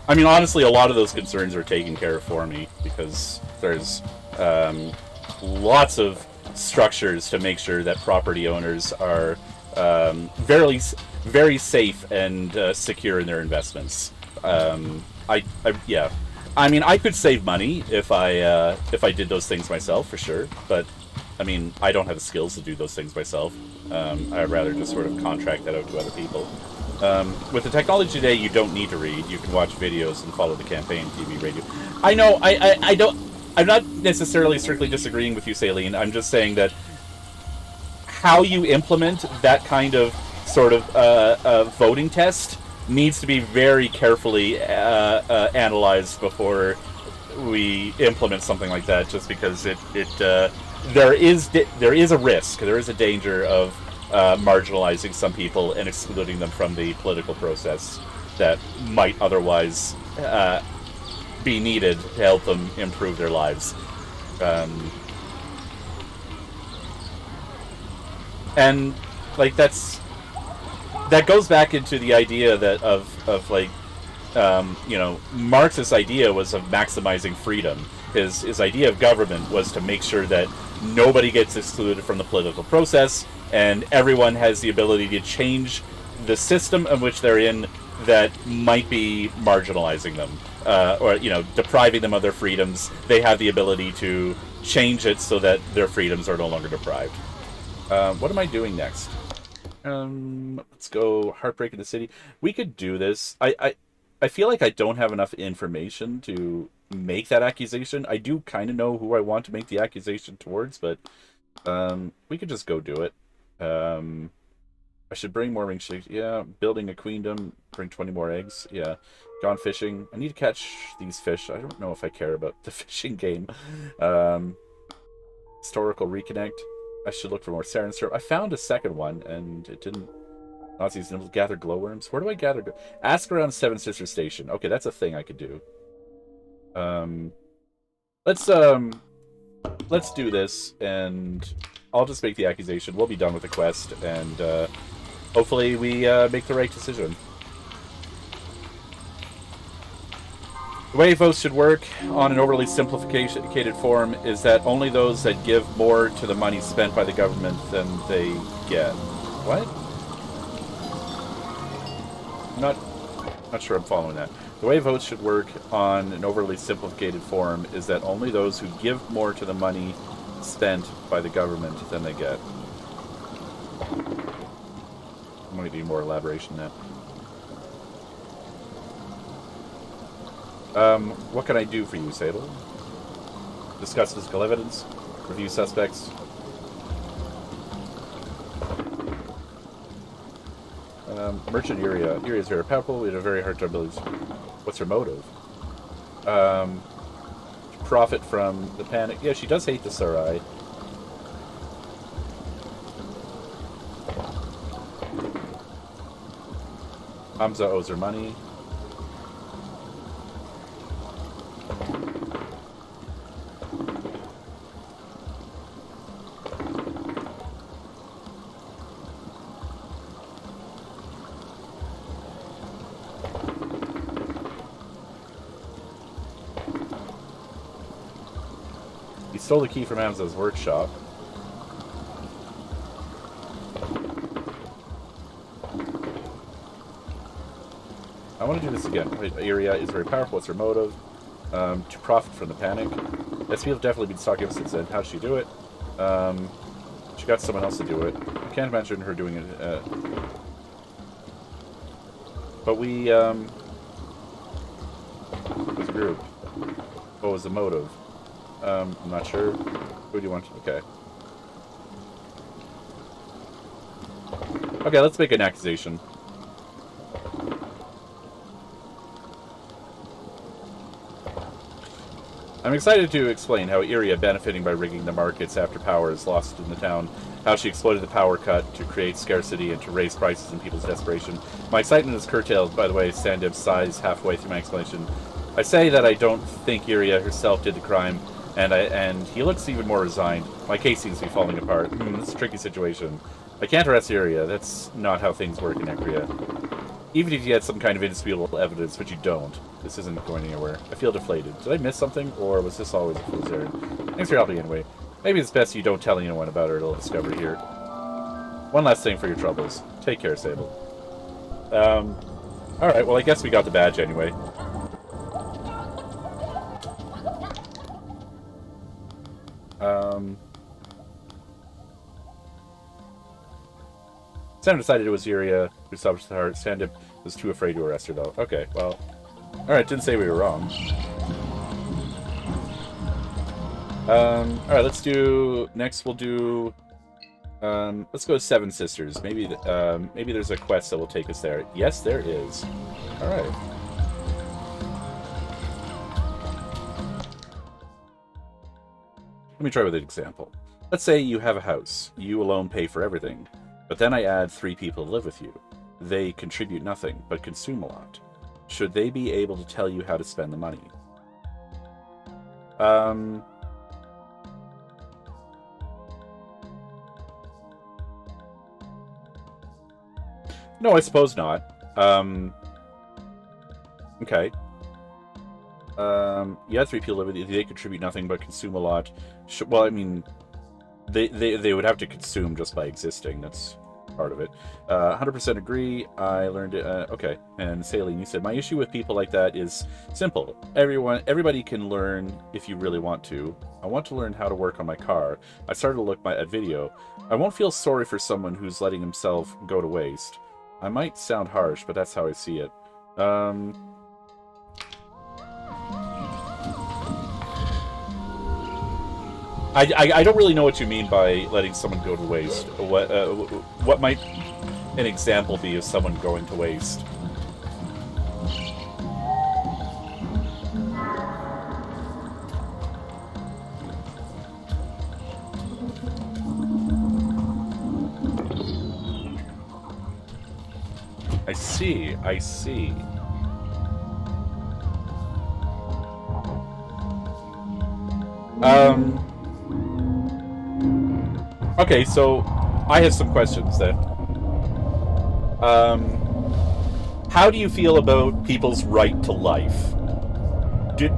I mean, honestly, a lot of those concerns are taken care of for me because there's lots of structures to make sure that property owners are very, very safe and secure in their investments. Yeah, I mean, I could save money if I did those things myself for sure, but I mean, I don't have the skills to do those things myself. I'd rather just sort of contract that out to other people. With the technology today, you don't need to read. You can watch videos and follow the campaign, TV, radio. I know, I don't... I'm not necessarily strictly disagreeing with you, Celine. I'm just saying that how you implement that kind of sort of voting test needs to be very carefully analyzed before we implement something like that, just because there is a risk, there is a danger of marginalizing some people and excluding them from the political process that might otherwise be needed to help them improve their lives. And like that goes back into the idea that of like you know, Marx's idea was of maximizing freedom. His idea of government was to make sure that nobody gets excluded from the political process, and everyone has the ability to change the system in which they're in that might be marginalizing them, or, you know, depriving them of their freedoms. They have the ability to change it so that their freedoms are no longer deprived. What am I doing next? Let's go Heartbreak in the City. We could do this. I feel like I don't have enough information to make that accusation. I do kind of know who I want to make the accusation towards, but we could just go do it. I should bring more ring shakes. Yeah, building a queendom, bring 20 more eggs. Yeah, gone fishing. I need to catch these fish. I don't know if I care about the fishing game. Historical reconnect. I should look for more sarin syrup. I found a second one, and it didn't... Nazis gather glowworms. Where do I gather? Ask around Seven Sisters Station. Okay, that's a thing I could do. Let's do this, and I'll just make the accusation. We'll be done with the quest, and hopefully we make the right decision. The way votes should work on an overly simplified form is that only those that give more to the money spent by the government than they get. What? Not sure I'm following that. The way votes should work on an overly simplified form is that only those who give more to the money spent by the government than they get. I'm going to need more elaboration than that. What can I do for you, Sable? Discuss physical evidence. Review suspects. Merchant Iria. Iria is very powerful. We had a very hard time abilities. What's her motive? Profit from the panic. Yeah, she does hate the Sarai. Hamza owes her money. He stole the key from Hamza's workshop. I want to do this again. Iria is very powerful. What's her motive? To profit from the panic. SP have definitely been stalking us since then. How does she do it? She got someone else to do it. I can't imagine her doing it. But we, it was a group. What was the motive? I'm not sure. Who do you want? Okay. Okay, let's make an accusation. I'm excited to explain how Iria, benefiting by rigging the markets after power is lost in the town, how she exploited the power cut to create scarcity and to raise prices in people's desperation. My excitement is curtailed, by the way. Sandib sighs halfway through my explanation. I say that I don't think Iria herself did the crime, and he looks even more resigned. My case seems to be falling apart. This is a tricky situation. I can't arrest Iria. That's not how things work in Ekria. Even if you had some kind of indisputable evidence, but you don't, this isn't going anywhere. I feel deflated. Did I miss something, or was this always a fool's errand? Thanks for helping anyway. Maybe it's best you don't tell anyone about our little discovery here. One last thing for your troubles. Take care, Sable. Alright, well I guess we got the badge anyway. Sam decided it was Iria who stopped the heart. Sandip was too afraid to arrest her, though. Okay, well... Alright, didn't say we were wrong. Alright, let's do... Next we'll do... let's go to Seven Sisters. Maybe there's a quest that will take us there. Yes, there is. Alright. Let me try with an example. Let's say you have a house. You alone pay for everything. But then I add 3 people to live with you. They contribute nothing, but consume a lot. Should they be able to tell you how to spend the money? No, I suppose not. Okay. You had 3 people live with you. They contribute nothing, but consume a lot. Well, I mean... They would have to consume just by existing. That's part of it. 100% agree. I learned it. Okay. And Saline, you said, my issue with people like that is simple. Everybody can learn if you really want to. I want to learn how to work on my car. I started to look at video. I won't feel sorry for someone who's letting himself go to waste. I might sound harsh, but that's how I see it. I don't really know what you mean by letting someone go to waste. What might an example be of someone going to waste? I see. I see. Okay, so I have some questions then. How do you feel about people's right to life?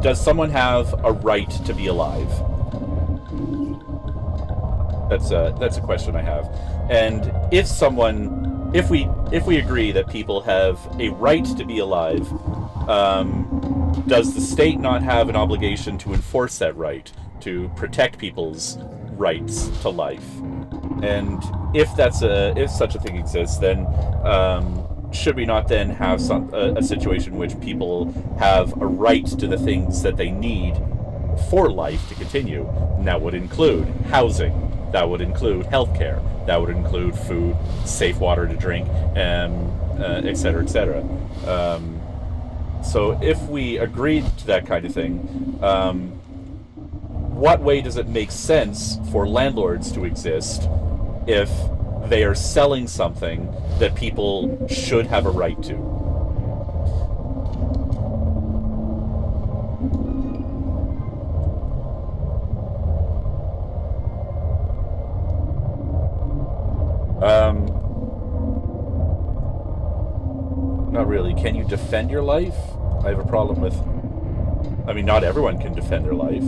Does someone have a right to be alive? That's a question I have. And if we agree that people have a right to be alive, does the state not have an obligation to enforce that right, to protect people's rights to life? And if such a thing exists, then should we not then have a situation in which people have a right to the things that they need for life to continue? And that would include housing, that would include healthcare, that would include food, safe water to drink, et cetera, et cetera. So if we agreed to that kind of thing, what way does it make sense for landlords to exist if they are selling something that people should have a right to? Not really. Can you defend your life? I have a problem with... I mean, not everyone can defend their life.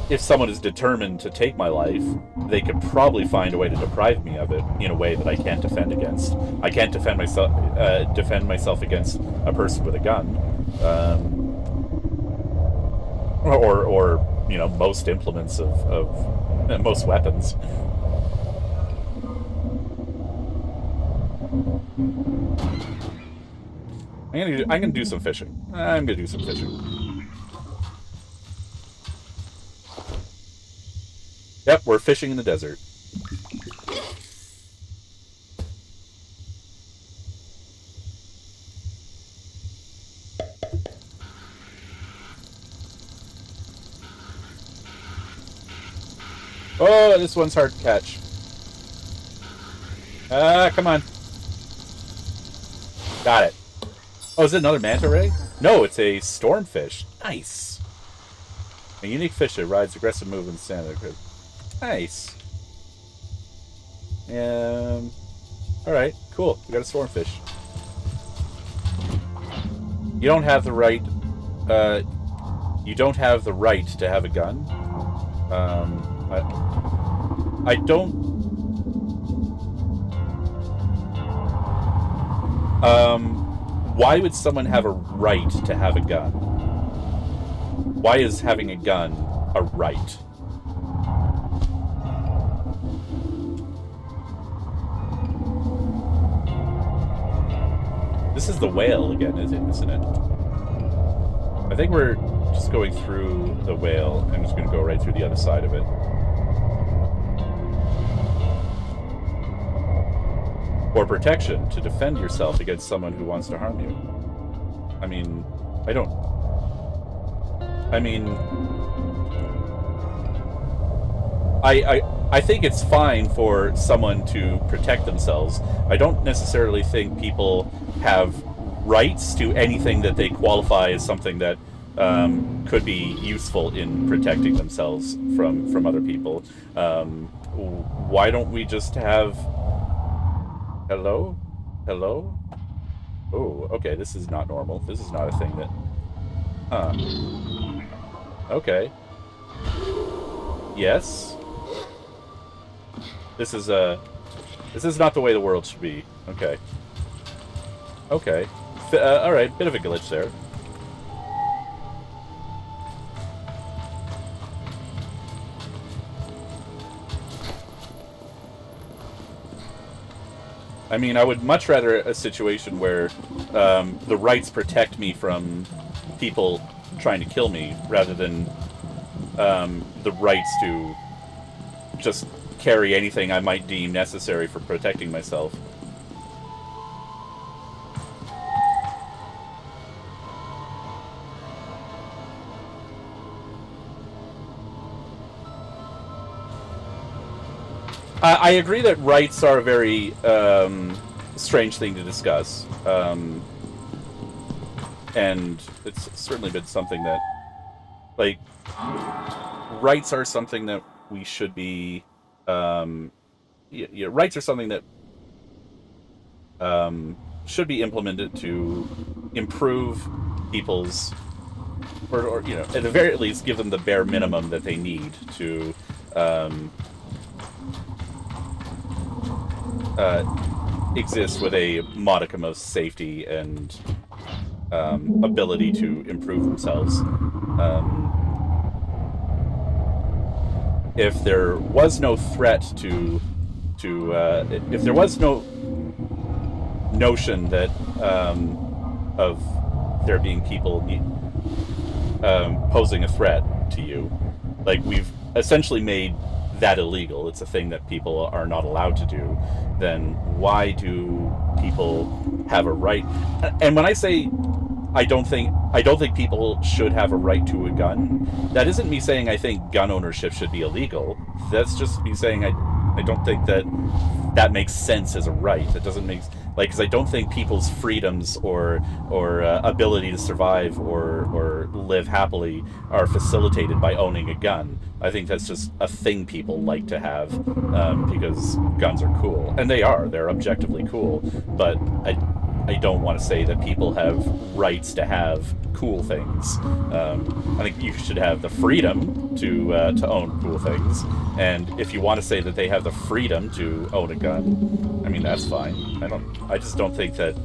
If someone is determined to take my life, they could probably find a way to deprive me of it in a way that I can't defend against. I can't defend myself against a person with a gun, or most implements of most weapons. I'm gonna do some fishing. Yep, we're fishing in the desert. Oh, this one's hard to catch. Come on. Got it. Oh, is it another manta ray? No, it's a stormfish. Nice. A unique fish that rides aggressive movements in the sand. Nice. Alright, cool. We got a stormfish. You don't have the right... you don't have the right to have a gun. I don't... Why would someone have a right to have a gun? Why is having a gun a right? This is the whale again, isn't it? I think we're just going through the whale. I'm just going to go right through the other side of it. Or protection, to defend yourself against someone who wants to harm you. I mean, I think it's fine for someone to protect themselves. I don't necessarily think people have rights to anything that they qualify as something that could be useful in protecting themselves from other people. Why don't we just have... Hello? Hello? Oh, okay, this is not normal. This is not a thing that... Okay. Yes? This is not the way the world should be. Okay. Okay. Alright, bit of a glitch there. I mean, I would much rather a situation where the rights protect me from people trying to kill me, rather than the rights to just carry anything I might deem necessary for protecting myself. I agree that rights are a very strange thing to discuss, and it's certainly been something that, like, rights are something that we should be, rights are something that should be implemented to improve people's, or at the very least, give them the bare minimum that they need to exist with a modicum of safety and ability to improve themselves. If there was no threat if there was no notion that of there being people posing a threat to you, like we've essentially made that illegal. It's a thing that people are not allowed to do. Then why do people have a right? And when I say I don't think people should have a right to a gun, that isn't me saying I think gun ownership should be illegal. That's just me saying I don't think that makes sense as a right. It doesn't make because I don't think people's freedoms or ability to survive or live happily are facilitated by owning a gun. I think that's just a thing people like to have because guns are cool, and they're objectively cool. But I don't want to say that people have rights to have cool things. I think you should have the freedom to own cool things, and if you want to say that they have the freedom to own a gun, I mean that's fine. I just don't think that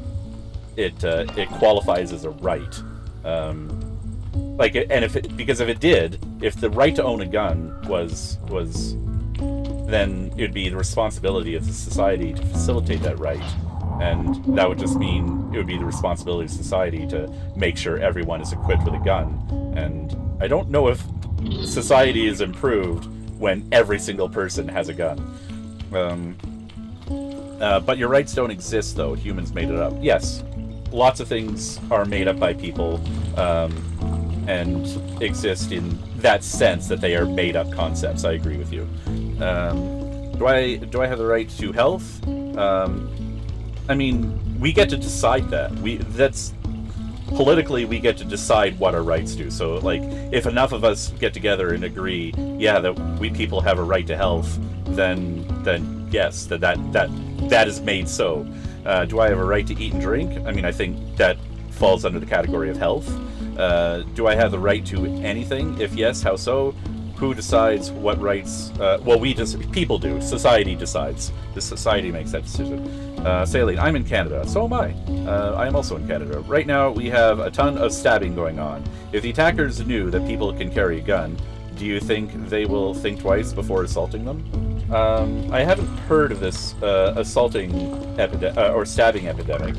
it qualifies as a right. Because if the right to own a gun was then it would be the responsibility of the society to facilitate that right. And that would just mean it would be the responsibility of society to make sure everyone is equipped with a gun. And I don't know if society is improved when every single person has a gun. But your rights don't exist, though. Humans made it up. Yes, lots of things are made up by people and exist in that sense that they are made up concepts. I agree with you. Do I have the right to health? I mean, we get to decide that. Politically, we get to decide what our rights do. So, like, if enough of us get together and agree, that we people have a right to health, then yes, that is made so. Do I have a right to eat and drink? I mean, I think that falls under the category of health. Do I have the right to anything? If yes, how so? Who decides what rights? People do. Society decides. The society makes that decision. Saline, I'm in Canada. So am I. I am also in Canada. Right now, we have a ton of stabbing going on. If the attackers knew that people can carry a gun, do you think they will think twice before assaulting them? I haven't heard of this assaulting or stabbing epidemic.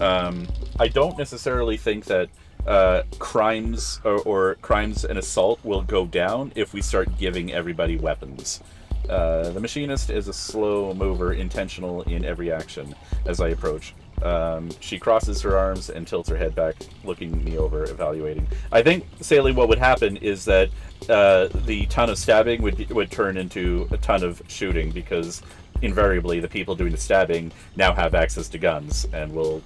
I don't necessarily think that crimes or crimes and assault will go down if we start giving everybody weapons. The machinist is a slow mover, intentional in every action as I approach. She crosses her arms and tilts her head back, looking me over, evaluating. I think, Saley, what would happen is that the ton of stabbing would turn into a ton of shooting, because invariably the people doing the stabbing now have access to guns and will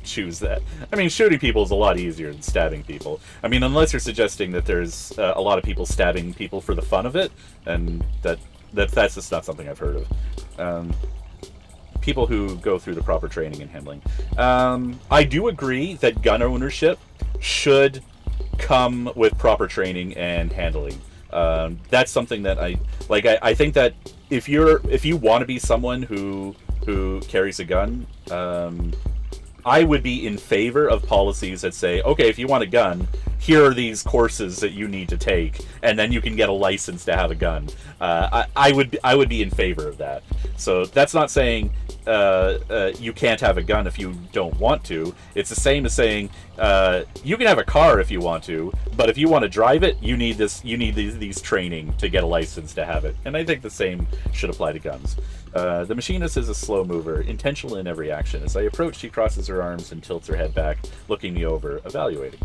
choose that. I mean, shooting people is a lot easier than stabbing people. I mean, unless you're suggesting that there's a lot of people stabbing people for the fun of it, and that's just not something I've heard of. People who go through the proper training and handling. I do agree that gun ownership should come with proper training and handling. That's something that I think that if you want to be someone who carries a gun, I would be in favor of policies that say, okay, if you want a gun, here are these courses that you need to take, and then you can get a license to have a gun. I would be in favor of that. So that's not saying you can't have a gun if you don't want to. It's the same as saying you can have a car if you want to, but if you want to drive it, you need these training to get a license to have it. And I think the same should apply to guns. The machinist is a slow mover, intentional in every action. As I approach, she crosses her arms and tilts her head back, looking me over, evaluating.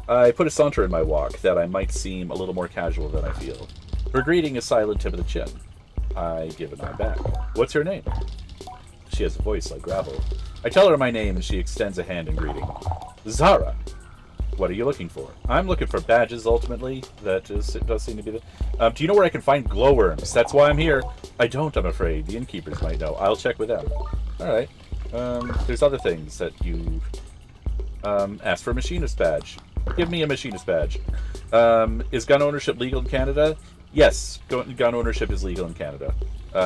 I put a saunter in my walk, that I might seem a little more casual than I feel. Her greeting is silent tip of the chin. I give a nod back. What's her name? She has a voice like gravel. I tell her my name, and she extends a hand in greeting. Zara. What are you looking for? I'm looking for badges, ultimately. It does seem to be the... do you know where I can find glowworms? That's why I'm here. I don't, I'm afraid. The innkeepers might know. I'll check with them. Alright. There's other things that you... ask for a machinist badge. Give me a machinist badge. Is gun ownership legal in Canada? Yes, gun ownership is legal in Canada.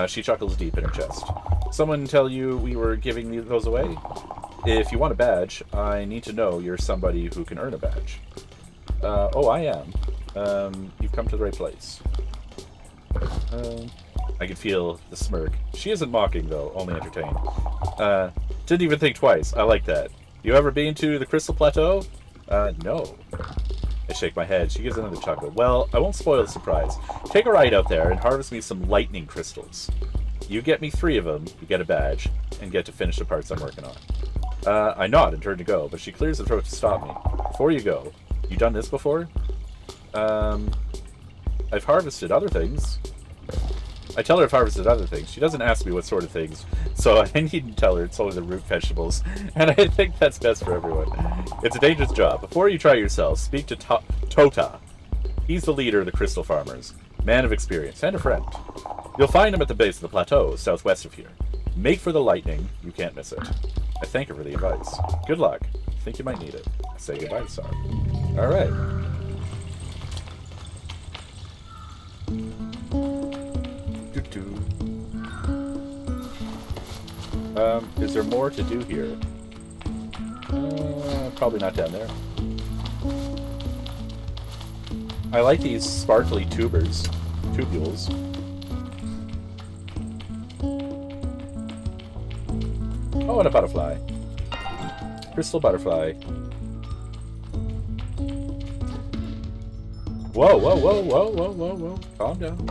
She chuckles deep in her chest. Someone tell you we were giving those away? If you want a badge, I need to know you're somebody who can earn a badge. Oh, I am. You've come to the right place. I can feel the smirk. She isn't mocking, though, only entertained. Didn't even think twice. I like that. You ever been to the Crystal Plateau? No. I shake my head. She gives another chuckle. Well, I won't spoil the surprise. Take a ride out there and harvest me some lightning crystals. You get me 3 of them, you get a badge, and get to finish the parts I'm working on. I nod and turn to go, but she clears the throat to stop me. Before you go, you done this before? I've harvested other things. I tell her I've harvested other things. She doesn't ask me what sort of things, so I need to tell her it's only the root vegetables, and I think that's best for everyone. It's a dangerous job. Before you try yourself, speak to Tota. He's the leader of the Crystal Farmers, man of experience, and a friend. You'll find him at the base of the plateau, southwest of here. Make for the lightning. You can't miss it. I thank her for the advice. Good luck. I think you might need it. I say goodbye to Sar. All right. Is there more to do here? Probably not down there. I like these sparkly tubules. Oh, and a butterfly. Crystal butterfly. Whoa, whoa, whoa, whoa, whoa, whoa, whoa. Calm down.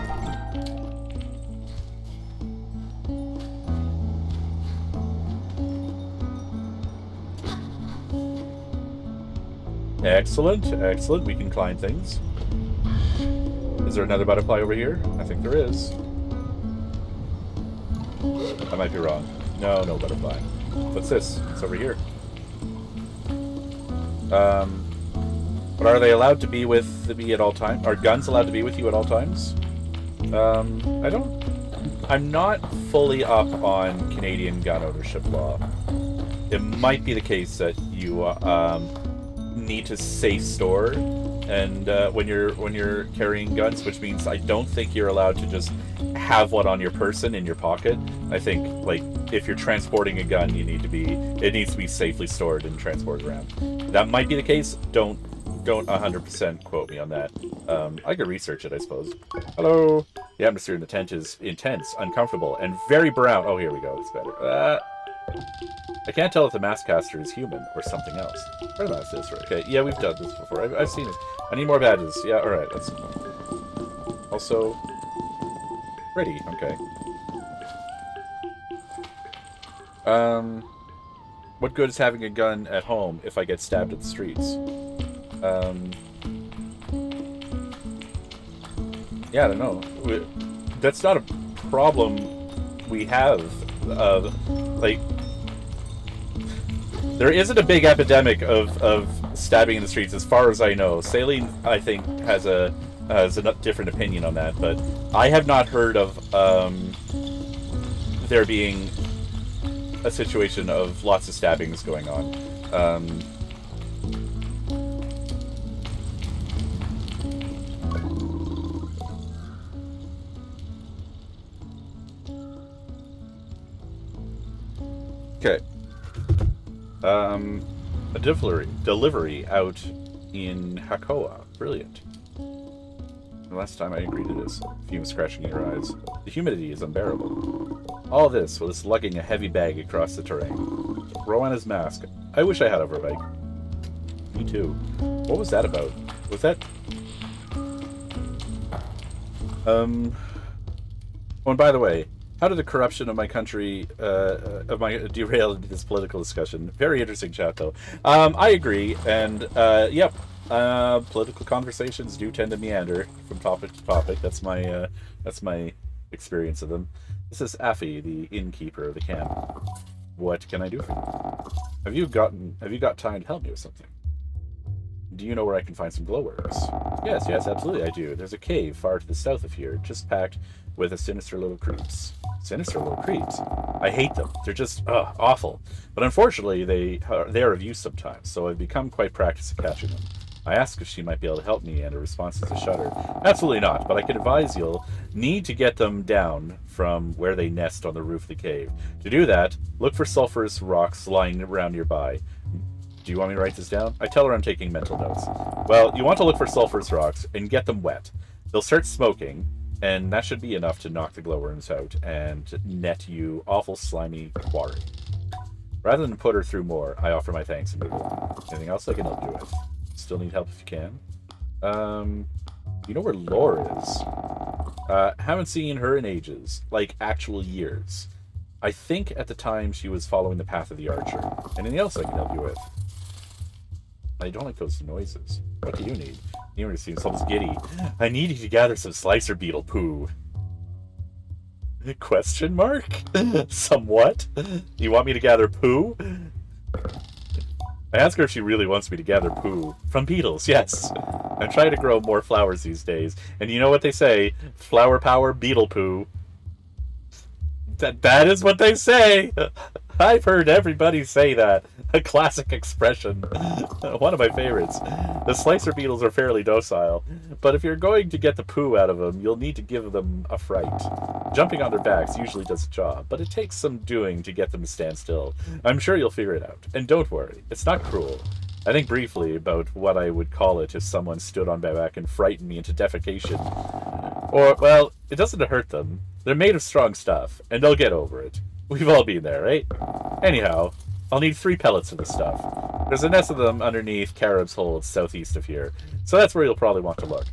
Excellent, excellent. We can climb things. Is there another butterfly over here? I think there is. I might be wrong. No, no butterfly. What's this? It's over here. But are they allowed to be with me at all times? Are guns allowed to be with you at all times? I'm not fully up on Canadian gun ownership law. It might be the case that you need to safe store, and when you're carrying guns, which means I don't think you're allowed to just have one on your person in your pocket. I think, like, if you're transporting a gun, it needs to be safely stored and transported around. That might be the case. Don't 100% quote me on that. I could research it, I suppose. Hello. The atmosphere in the tent is intense, uncomfortable, and very brown. Oh, here we go. It's better. I can't tell if the mask caster is human or something else. Where the mask is? Okay, yeah, we've done this before. I've seen it. I need more badges. Yeah, all right. Let's. Also, ready. Okay. What good is having a gun at home if I get stabbed at the streets? Yeah, I don't know. That's not a problem we have. Like, there isn't a big epidemic of stabbing in the streets, as far as I know. Saline, I think, has a different opinion on that, but I have not heard of there being a situation of lots of stabbings going on. Okay. A delivery out in Hakoa. Brilliant. The last time I agreed to this, fumes scratching your eyes. The humidity is unbearable. All this while it's lugging a heavy bag across the terrain. Rowanna's mask. I wish I had a bike. Me too. What was that about? Was that... Oh, and by the way, how did the corruption of my country, derail into this political discussion? Very interesting chat, though. I agree, and, yep, political conversations do tend to meander from topic to topic. That's my experience of them. This is Affy, the innkeeper of the camp. What can I do for you? Have you got time to help me with something? Do you know where I can find some glowworms? Yes, absolutely I do. There's a cave far to the south of here, just packed with a sinister little creeps. Sinister little creeps? I hate them. They're just, awful. But unfortunately, they are of use sometimes, so I've become quite practiced at catching them. I ask if she might be able to help me, and her response is a shudder. Absolutely not, but I can advise you'll need to get them down from where they nest on the roof of the cave. To do that, look for sulfurous rocks lying around nearby. Do you want me to write this down? I tell her I'm taking mental notes. Well, you want to look for sulfurous rocks and get them wet. They'll start smoking, and that should be enough to knock the glowworms out and net you awful slimy quarry. Rather than put her through more, I offer my thanks and move along. Anything else I can help you with? Still need help if you can. You know where Lore is? Haven't seen her in ages. Like, actual years. I think at the time she was following the path of the archer. Anything else I can help you with? I don't like those noises. What do you need? You seem almost giddy. I need you to gather some slicer beetle poo. Question mark? Somewhat? You want me to gather poo? I ask her if she really wants me to gather poo. From beetles, yes. I'm trying to grow more flowers these days. And you know what they say? Flower power, beetle poo. That is what they say! I've heard everybody say that. A classic expression. One of my favorites. The slicer beetles are fairly docile, but if you're going to get the poo out of them, you'll need to give them a fright. Jumping on their backs usually does the job, but it takes some doing to get them to stand still. I'm sure you'll figure it out. And don't worry, it's not cruel. I think briefly about what I would call it if someone stood on my back and frightened me into defecation. Or, well, it doesn't hurt them. They're made of strong stuff, and they'll get over it. We've all been there, right? Anyhow, I'll need 3 pellets of the stuff. There's a nest of them underneath Carib's Hole southeast of here, so that's where you'll probably want to look.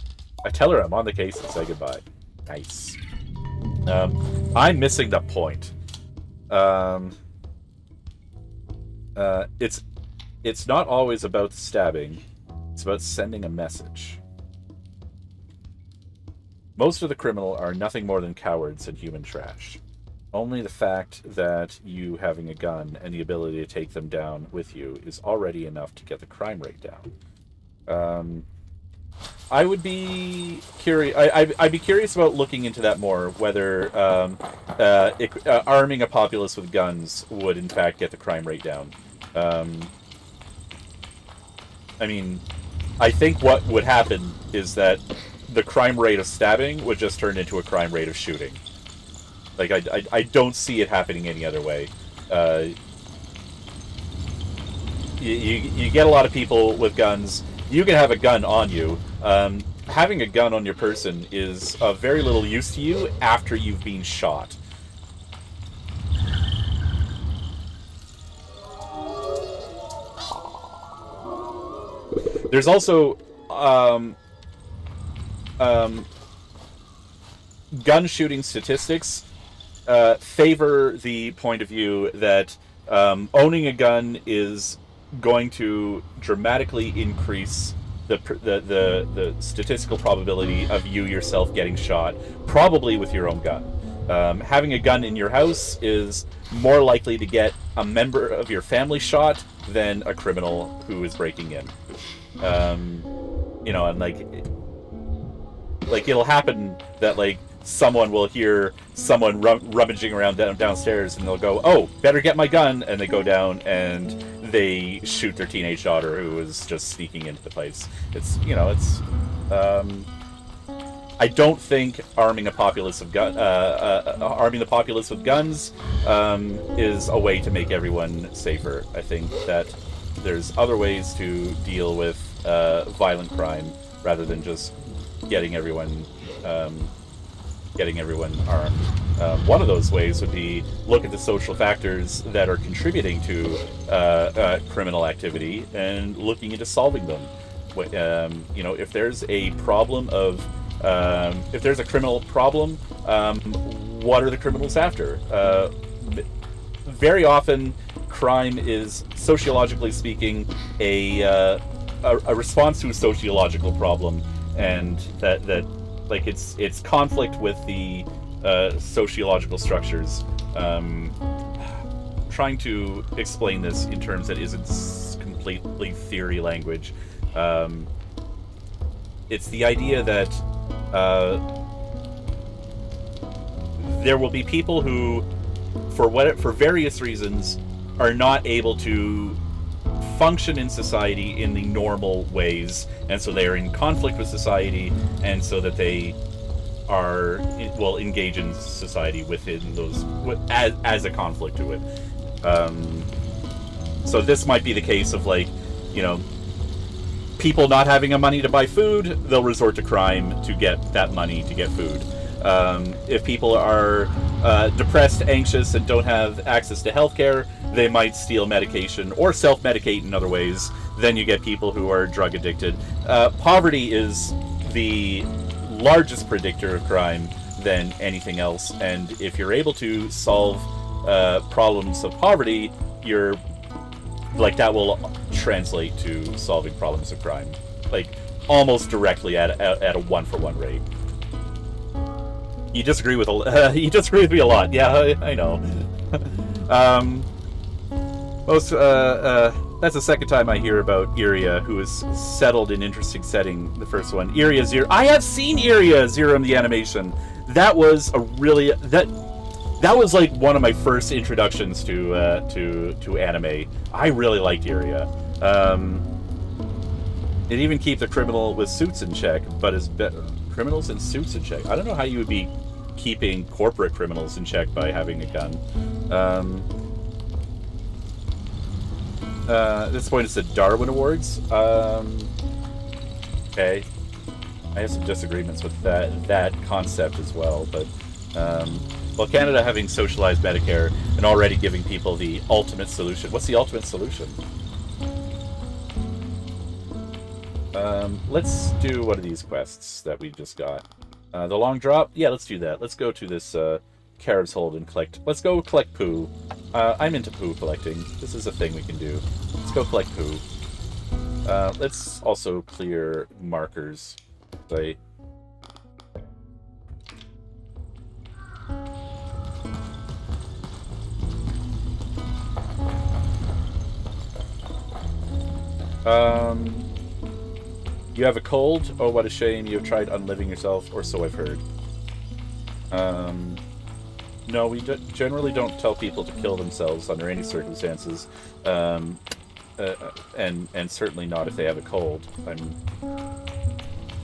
I tell her I'm on the case and say goodbye. Nice. I'm missing the point. It's not always about stabbing. It's about sending a message. Most of the criminal are nothing more than cowards and human trash. Only the fact that you having a gun and the ability to take them down with you is already enough to get the crime rate down. I would be curious. I'd be curious about looking into that more. Whether arming a populace with guns would in fact get the crime rate down. I mean, I think what would happen is that the crime rate of stabbing would just turn into a crime rate of shooting. Like, I don't see it happening any other way. You get a lot of people with guns. You can have a gun on you. Having a gun on your person is of very little use to you after you've been shot. There's also gun shooting statistics favor the point of view that owning a gun is going to dramatically increase the statistical probability of you yourself getting shot, probably with your own gun. Having a gun in your house is more likely to get a member of your family shot than a criminal who is breaking in. You know, and like it'll happen that like someone will hear someone rummaging around downstairs, and they'll go, "Oh, better get my gun," and they go down and they shoot their teenage daughter who was just sneaking into the place. It's, you know, it's. I don't think arming a populace of arming the populace with guns is a way to make everyone safer. I think that there's other ways to deal with violent crime rather than just getting everyone armed. One of those ways would be look at the social factors that are contributing to criminal activity and looking into solving them. You know, if there's a problem of if there's a criminal problem, what are the criminals after? Very often, crime is, sociologically speaking, a response to a sociological problem, and that like it's conflict with the sociological structures. Trying to explain this in terms that isn't completely theory language. It's the idea that there will be people who, for various reasons, are not able to function in society in the normal ways, and so they are in conflict with society, and so that they are will engage in society within those as a conflict to it. So this might be the case of, like, you know, people not having money to buy food, they'll resort to crime to get that money to get food. If people are depressed, anxious, and don't have access to healthcare, they might steal medication or self-medicate in other ways. Then you get people who are drug addicted. Poverty is the largest predictor of crime than anything else, and if you're able to solve problems of poverty, you're like, that will translate to solving problems of crime, like almost directly at a 1-for-1 rate. You disagree with you disagree with me a lot. Yeah, I know. That's the second time I hear about Iria, who is settled in interesting setting. The first one, Iria Zero. I have seen Iria Zero in the animation. That was a really that was like one of my first introductions to anime. I really liked Iria. It even keep the criminal with suits in check, but is criminals in suits in check. I don't know how you would be keeping corporate criminals in check by having a gun. At this point, it's the Darwin Awards. Okay, I have some disagreements with that concept as well, but well, Canada having socialized Medicare and already giving people the ultimate solution. What's the ultimate solution? Let's do one of these quests that we just got. The long drop? Yeah, let's do that. Let's go to this Carib's Hold and collect. Let's go collect poo. I'm into poo collecting. This is a thing we can do. Let's go collect poo. Let's also clear markers. Say. You have a cold? Oh, what a shame. You have tried unliving yourself, or so I've heard. No, we generally don't tell people to kill themselves under any circumstances, and certainly not if they have a cold.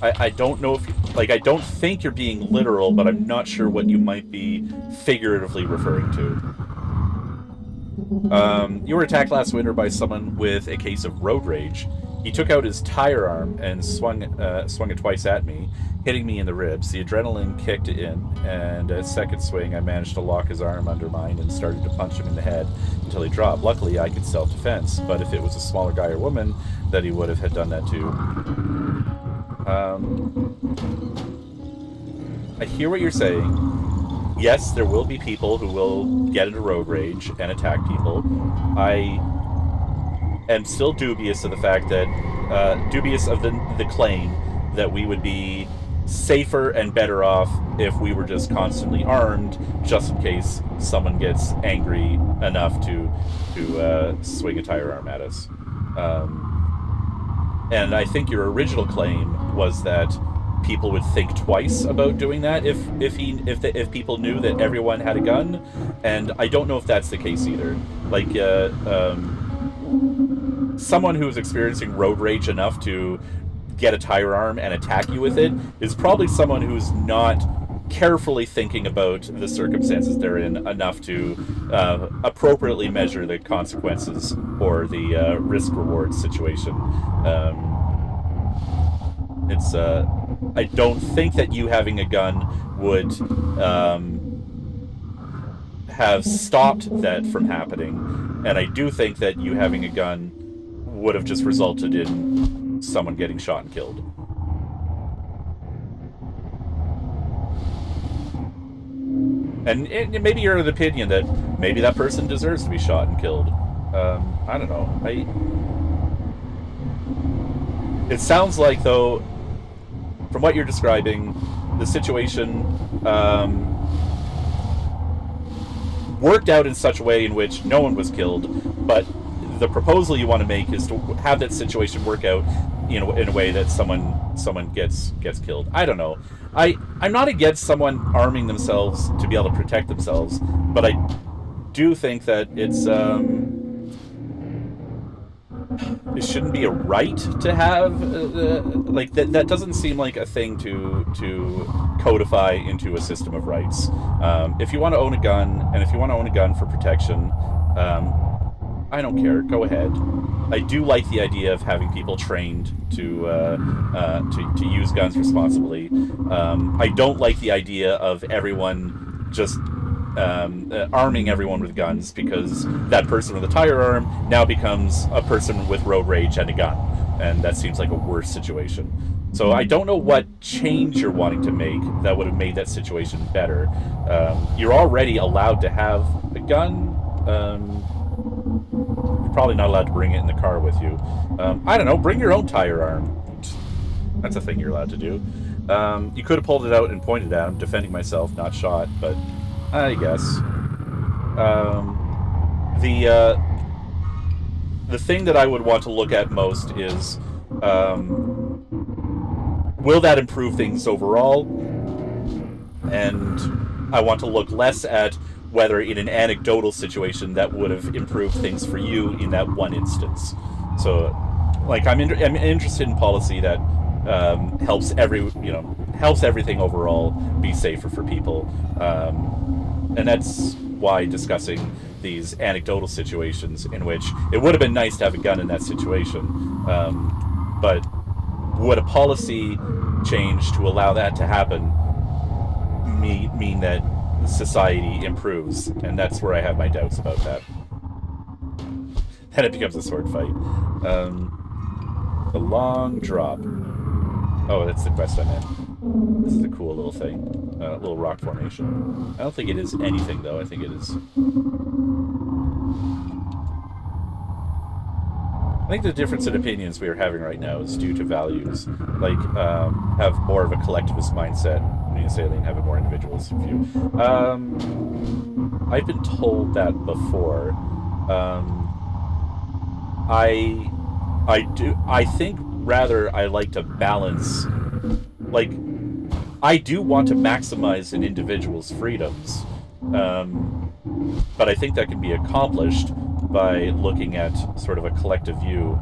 I don't know if like, I don't think you're being literal, but I'm not sure what you might be figuratively referring to. You were attacked last winter by someone with a case of road rage. He took out his tire arm and swung it twice at me, hitting me in the ribs. The adrenaline kicked in, and at second swing, I managed to lock his arm under mine and started to punch him in the head until he dropped. Luckily, I could self-defense, but if it was a smaller guy or woman, then he would have had done that too. I hear what you're saying. Yes, there will be people who will get into road rage and attack people. I am still dubious of the fact that, dubious of the claim that we would be safer and better off if we were just constantly armed, just in case someone gets angry enough to swing a tire arm at us. And I think your original claim was that people would think twice about doing that if people knew that everyone had a gun, and I don't know if that's the case either. Like, someone who's experiencing road rage enough to get a tire arm and attack you with it is probably someone who's not carefully thinking about the circumstances they're in enough to appropriately measure the consequences or the risk-reward situation. I don't think that you having a gun would have stopped that from happening, and I do think that you having a gun would have just resulted in someone getting shot and killed. And maybe you're of the opinion that maybe that person deserves to be shot and killed. I don't know. It sounds like, though, from what you're describing, the situation worked out in such a way in which no one was killed, but the proposal you want to make is to have that situation work out, you know, in a way that someone gets killed. I don't know. I'm not against someone arming themselves to be able to protect themselves, but I do think that it's it shouldn't be a right to have like that doesn't seem like a thing to codify into a system of rights. If you want to own a gun, and if you want to own a gun for protection, I don't care, go ahead. I do like the idea of having people trained to use guns responsibly. I don't like the idea of everyone just arming everyone with guns, because that person with a tire arm now becomes a person with road rage and a gun, and that seems like a worse situation. So I don't know what change you're wanting to make that would have made that situation better. You're already allowed to have a gun. You're probably not allowed to bring it in the car with you. I don't know, bring your own tire arm. That's a thing you're allowed to do. You could have pulled it out and pointed at him, defending myself, not shot, but I guess. The thing that I would want to look at most is, will that improve things overall? And I want to look less at whether in an anecdotal situation that would have improved things for you in that one instance. So, like, I'm interested in policy that helps everything overall be safer for people. And that's why discussing these anecdotal situations in which it would have been nice to have a gun in that situation, but would a policy change to allow that to happen mean that society improves? And that's where I have my doubts about that. Then it becomes a sword fight. The long drop. Oh, that's the quest I'm in. This is a cool little thing. Little rock formation. I don't think it is anything, though. I think it is... I think the difference in opinions we are having right now is due to values. Like, have more of a collectivist mindset. Me and Saline have a more individualist view. I've been told that before. I think rather I like to balance, like, I do want to maximize an individual's freedoms, but I think that can be accomplished by looking at sort of a collective view,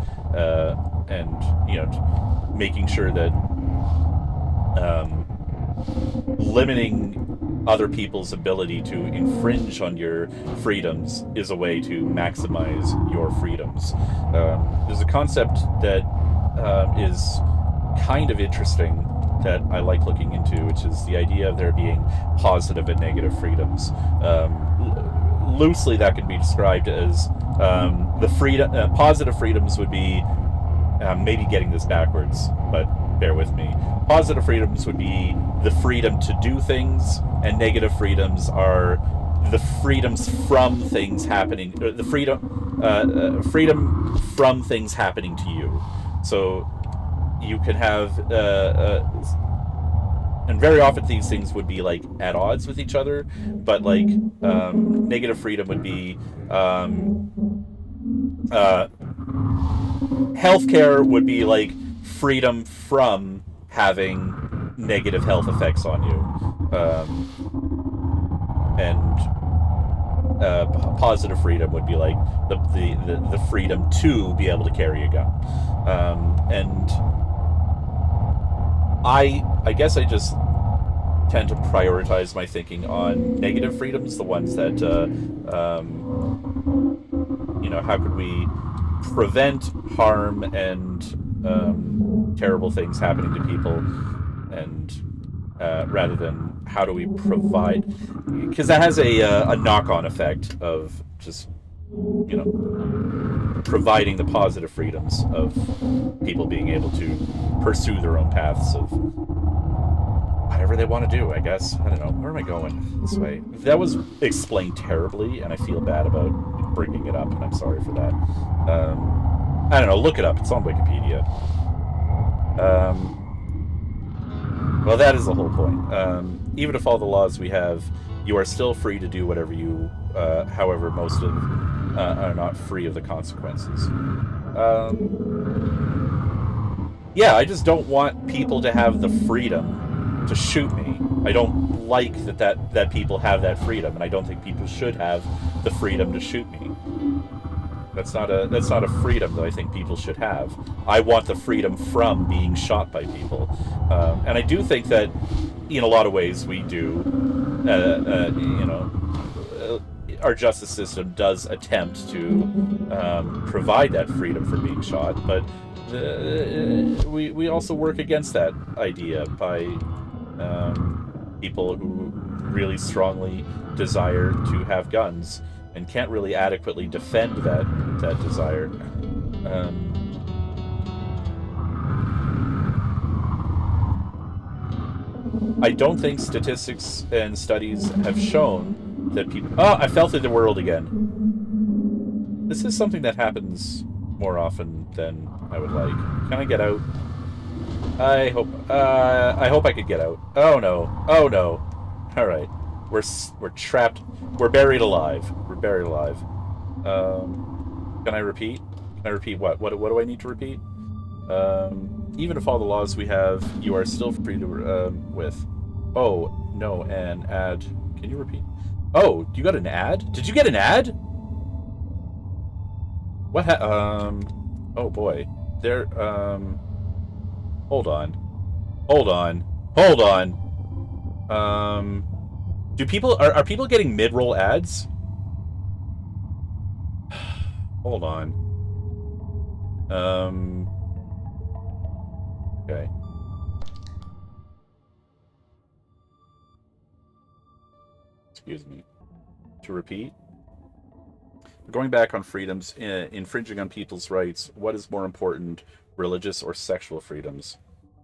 and, you know, making sure that limiting other people's ability to infringe on your freedoms is a way to maximize your freedoms. There's a concept that is kind of interesting that I like looking into, which is the idea of there being positive and negative freedoms. Loosely, that can be described as positive freedoms would be, maybe getting this backwards, but bear with me. Positive freedoms would be the freedom to do things, and negative freedoms are the freedoms from things happening, the freedom from things happening to you. So you could have, and very often these things would be like at odds with each other, but like negative freedom would be healthcare would be like freedom from having negative health effects on you, and positive freedom would be like the freedom to be able to carry a gun, and I guess I just tend to prioritize my thinking on negative freedoms, the ones that you know, how could we prevent harm and terrible things happening to people, and rather than how do we provide, because that has a knock-on effect of just, you know, providing the positive freedoms of people being able to pursue their own paths of whatever they want to do, I guess. I don't know. Where am I going? This way. That was explained terribly, and I feel bad about bringing it up, and I'm sorry for that. I don't know. Look it up. It's on Wikipedia. Well, that is the whole point. Even if all the laws we have, you are still free to do whatever you, however, most of are not free of the consequences. Yeah, I just don't want people to have the freedom to shoot me. I don't like that people have that freedom, and I don't think people should have the freedom to shoot me. That's not a freedom that I think people should have. I want the freedom from being shot by people, and I do think that, in a lot of ways, we do. Our justice system does attempt to provide that freedom from being shot, but we also work against that idea by people who really strongly desire to have guns and can't really adequately defend that desire. I don't think statistics and studies have shown that people... Oh, I fell through the world again. This is something that happens more often than I would like. Can I get out? I hope I could get out. Oh no. Oh no. Alright. We're trapped. We're buried alive. We're buried alive. Can I repeat? Can I repeat what? What do I need to repeat? Even if all the laws we have, you are still free to, with. Oh, no, an ad. Can you repeat? Oh, you got an ad? Did you get an ad? What oh boy. There, hold on. Hold on. Hold on. Do people, are people getting mid-roll ads? Hold on. Okay. Excuse me. To repeat. Going back on freedoms, infringing on people's rights, what is more important, religious or sexual freedoms?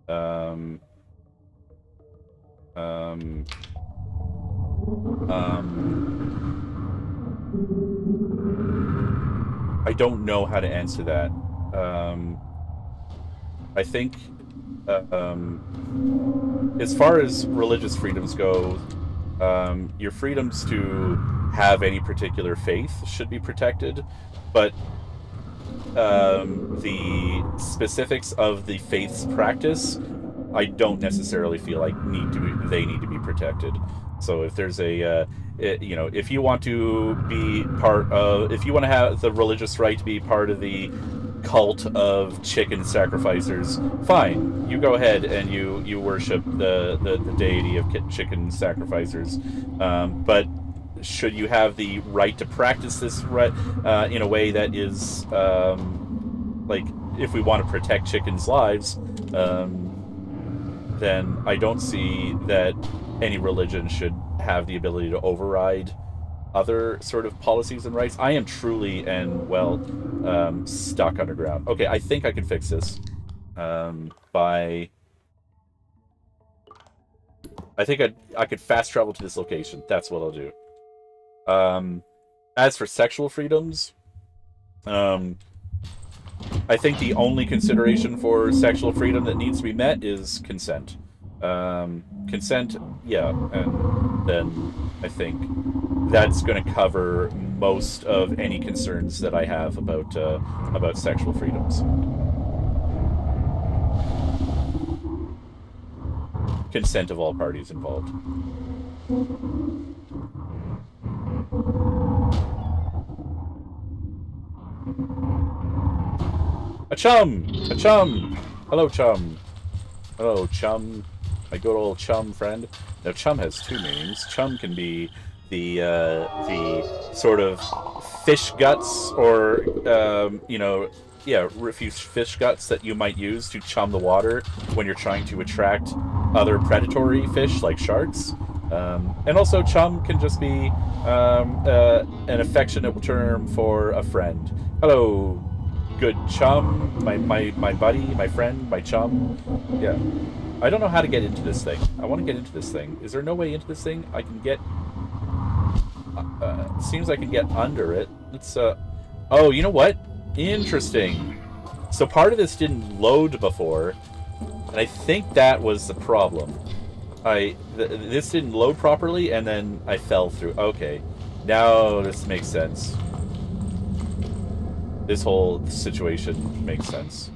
I don't know how to answer that. I think, as far as religious freedoms go, your freedoms to have any particular faith should be protected, but the specifics of the faith's practice, I don't necessarily feel like they need to be protected. So if there's a, if you want to be part of, if you want to have the religious right to be part of the cult of chicken sacrificers, fine. You go ahead and you worship the deity of chicken sacrificers. But should you have the right to practice this in a way that is, like, if we want to protect chickens' lives, then I don't see that any religion should have the ability to override other sort of policies and rights. I am truly and stuck underground. Okay, I think I can fix this by... I think I could fast travel to this location. That's what I'll do. As for sexual freedoms, I think the only consideration for sexual freedom that needs to be met is consent. Consent, yeah, and then I think that's going to cover most of any concerns that I have about sexual freedoms. Consent of all parties involved. A chum! A chum! Hello, chum. Hello, chum. My good old chum friend. Now, chum has two meanings. Chum can be the sort of fish guts or, refuse fish guts that you might use to chum the water when you're trying to attract other predatory fish like sharks. And also, chum can just be an affectionate term for a friend. Hello, good chum, my buddy, my friend, my chum. Yeah. I don't know how to get into this thing. I want to get into this thing. Is there no way into this thing? I can get... seems I can get under it. Let's, Oh, you know what? Interesting. So part of this didn't load before, and I think that was the problem. This didn't load properly, and then I fell through. Okay. Now this makes sense. This whole situation makes sense.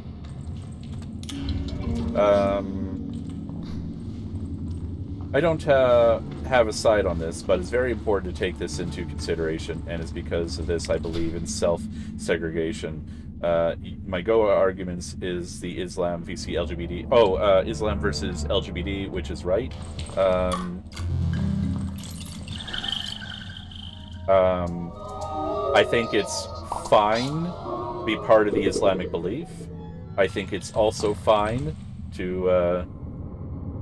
I don't have a side on this, but it's very important to take this into consideration, and it's because of this I believe in self-segregation. My Go arguments is the Islam vs LGBT. Islam versus LGBT, which is right. I think it's fine to be part of the Islamic belief. I think it's also fine to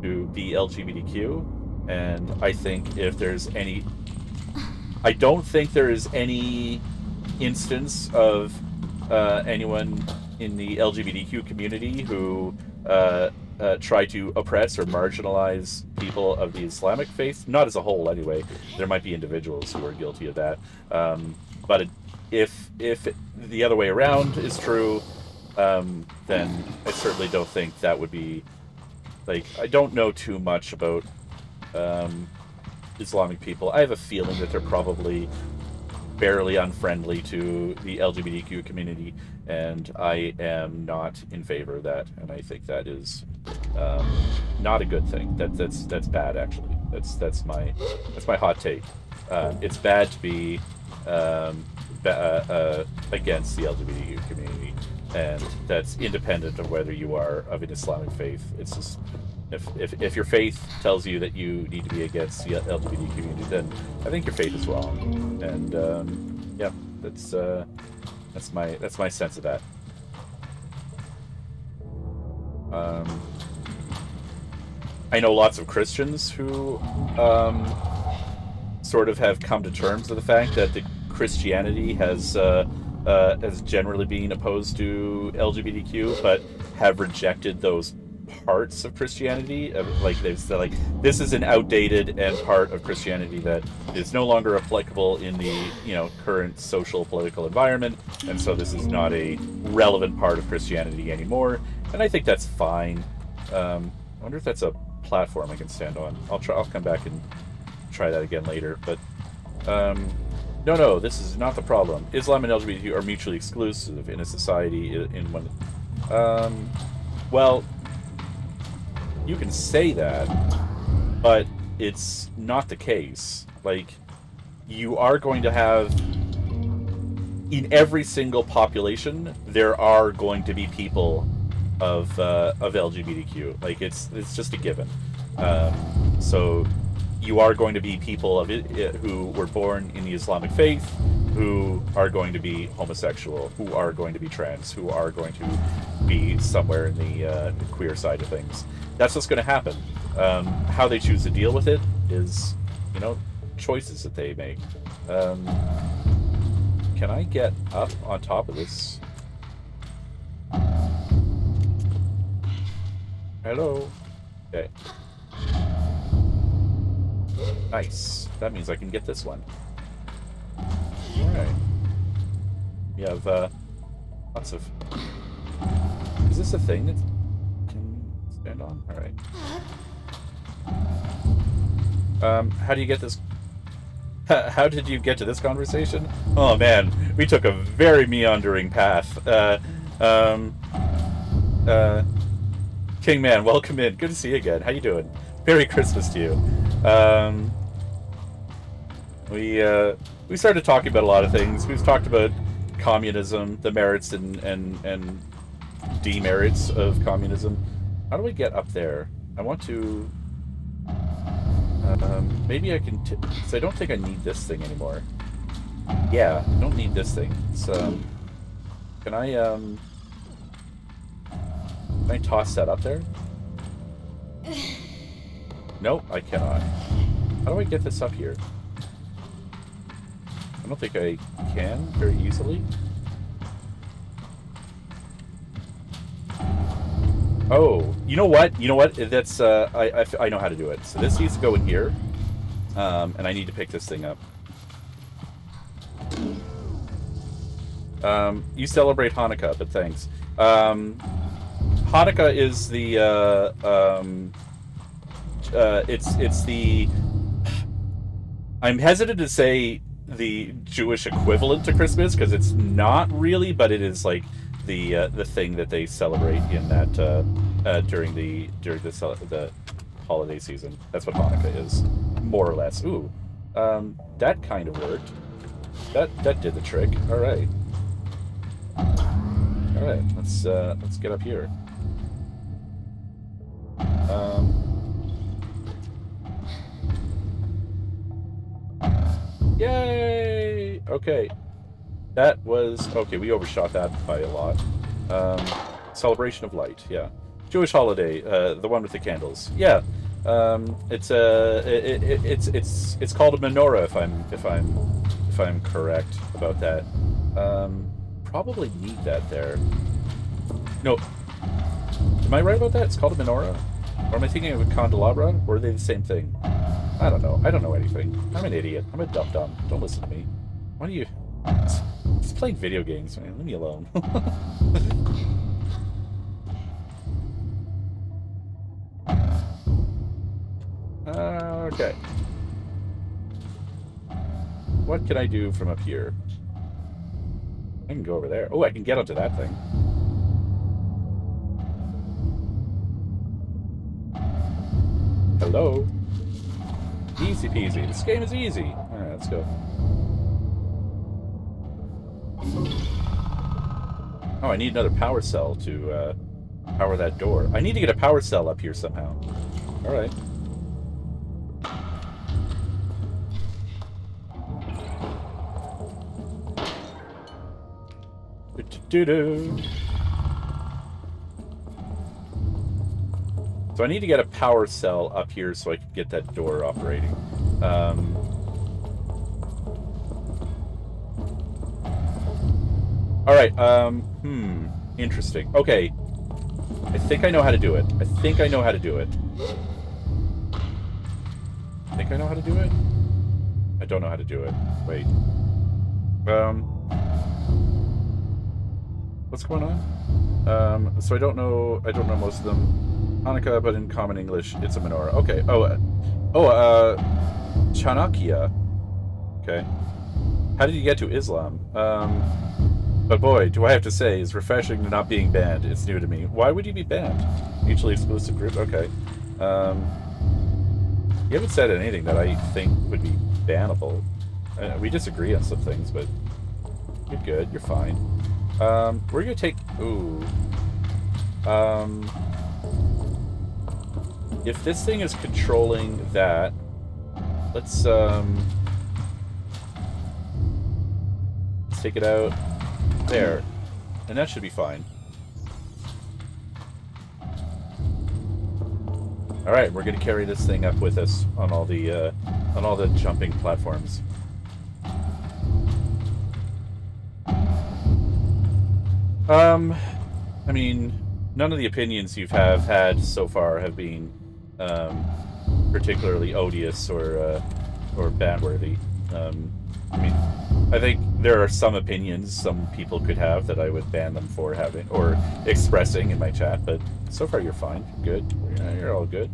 be LGBTQ, and I think if there's any, I don't think there is any instance of anyone in the LGBTQ community who try to oppress or marginalize people of the Islamic faith. Not as a whole, anyway. There might be individuals who are guilty of that. But if the other way around is true, then I certainly don't think that would be... Like, I don't know too much about Islamic people. I have a feeling that they're probably barely unfriendly to the LGBTQ community, and I am not in favor of that, and I think that is not a good thing. That's bad, actually. That's my hot take. It's bad to be against the LGBTQ community, and that's independent of whether you are of an Islamic faith. It's just if your faith tells you that you need to be against the LGBT community, then I think your faith is wrong. And yeah, that's my sense of that. I know lots of Christians who sort of have come to terms with the fact that the Christianity has generally been opposed to LGBTQ, but have rejected those parts of Christianity. Like they're like, this is an outdated and part of Christianity that is no longer applicable in the current social political environment, and so this is not a relevant part of Christianity anymore. And I think that's fine. I wonder if that's a platform I can stand on. I'll come back and try that again later. But no, this is not the problem. Islam and LGBT are mutually exclusive in a society. Well, you can say that, but it's not the case. Like, you are going to have, in every single population, there are going to be people of LGBTQ. Like, it's just a given. So you are going to be people of it who were born in the Islamic faith, who are going to be homosexual, who are going to be trans, who are going to be somewhere in the queer side of things. That's what's going to happen. How they choose to deal with it is, choices that they make. Can I get up on top of this? Hello? Okay. Nice. That means I can get this one. Alright. We have lots of... Is this a thing that can stand on? Alright. How do you get this... How did you get to this conversation? Oh man, we took a very meandering path. King Man, welcome in. Good to see you again. How you doing? Merry Christmas to you. We started talking about a lot of things. We've talked about communism, the merits and demerits of communism. How do we get up there? I want to... maybe I can... so I don't think I need this thing anymore. Yeah, I don't need this thing. So, can I toss that up there? Nope, I cannot. How do I get this up here? I don't think I can very easily. Oh, you know what? You know what? That's I know how to do it. So this needs to go in here, and I need to pick this thing up. You celebrate Hanukkah, but thanks. Hanukkah is the it's the... I'm hesitant to say the Jewish equivalent to Christmas, because it's not really, but it is like the thing that they celebrate in that during the holiday season. That's what Hanukkah is. more or less. Ooh, that kind of worked. That did the trick. All right. All right. Let's get up here. Yay! Okay. That was... Okay, we overshot that by a lot. Celebration of Light, yeah. Jewish holiday, the one with the candles. Yeah. It's called a menorah if I'm correct about that. Probably need that there. No. Am I right about that? It's called a menorah? Or am I thinking of a candelabra? Or are they the same thing? I don't know. I don't know anything. I'm an idiot. I'm a dum-dum. Don't listen to me. Why do you... Just playing video games, man. Leave me alone. Okay. What can I do from up here? I can go over there. Oh, I can get onto that thing. Hello? Easy peasy. This game is easy. Alright, let's go. Oh, I need another power cell to power that door. I need to get a power cell up here somehow. Alright. So I need to get a power cell up here so I can get that door operating. Alright, interesting. Okay. I think I know how to do it. I think I know how to do it. I think I know how to do it? I don't know how to do it. Wait. What's going on? So I don't know most of them. Hanukkah, but in common English, it's a menorah. Okay. Chanakya. Okay. How did you get to Islam? But boy, do I have to say, it's refreshing to not being banned. It's new to me. Why would you be banned? Mutually exclusive group? Okay. You haven't said anything that I think would be bannable. We disagree on some things, but you're good. You're fine. We're gonna take... Ooh. If this thing is controlling that, let's take it out. There. And that should be fine. Alright, we're gonna carry this thing up with us on all the jumping platforms. I mean, none of the opinions you have had so far have been particularly odious or ban-worthy. I mean, I think there are some opinions some people could have that I would ban them for having or expressing in my chat, but so far you're fine. You're good. You're all good.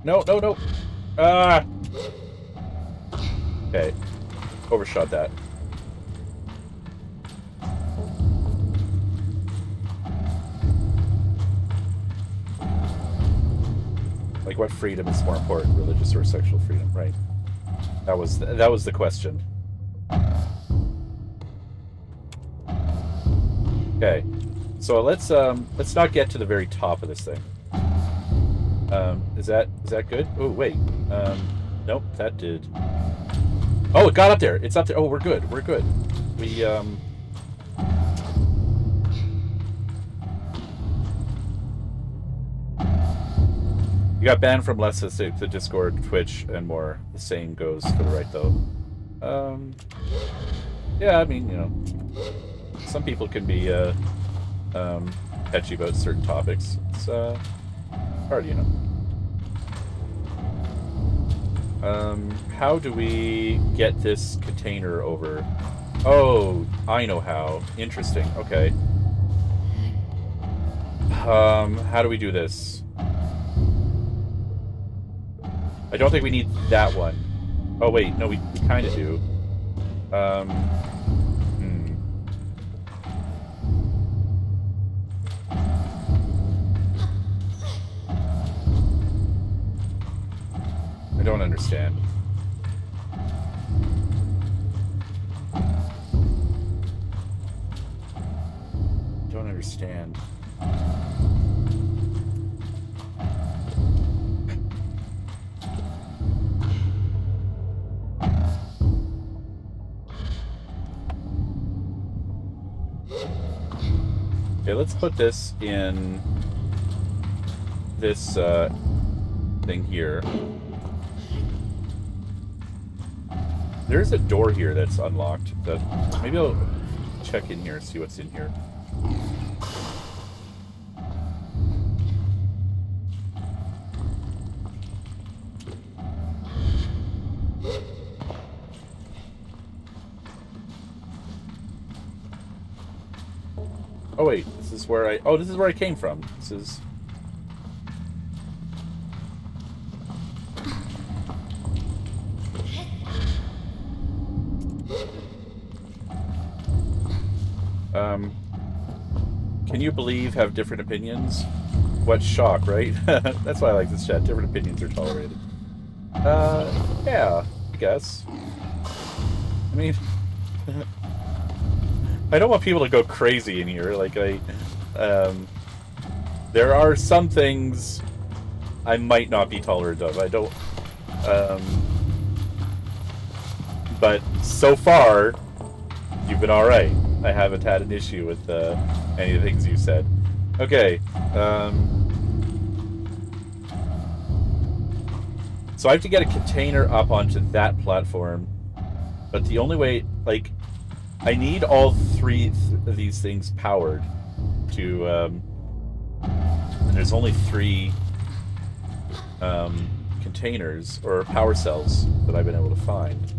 No, no, no. Ah! Okay. Overshot that. Like, what freedom is more important, religious or sexual freedom? Right. That was the question. Okay. So let's not get to the very top of this thing. Is that good? Oh wait. Nope, that did. Oh, it got up there. It's up there. Oh, we're good. We're good. We You got banned from Let's Say the Discord, Twitch, and more. The same goes for the right, though. Yeah, I mean, you know, some people can be catchy about certain topics. It's hard, you know. How do we get this container over? Oh, I know how. Interesting. Okay. How do we do this? I don't think we need that one. Oh wait, no, we kind of do. don't understand. Don't understand. Okay, let's put this in this thing here. There's a door here that's unlocked. Maybe I'll check in here, see what's in here. Oh wait, this is where I... Oh, this is where I came from. This is... Can you believe have different opinions? What shock, right? That's why I like this chat. Different opinions are tolerated. Yeah, I guess. I mean... I don't want people to go crazy in here. Like, there are some things I might not be tolerant of. I don't... But so far, you've been alright. I haven't had an issue with any of the things you said. Okay. So I have to get a container up onto that platform. But the only way... Like, I need all three of these things powered to... and there's only 3 containers, or power cells, that I've been able to find.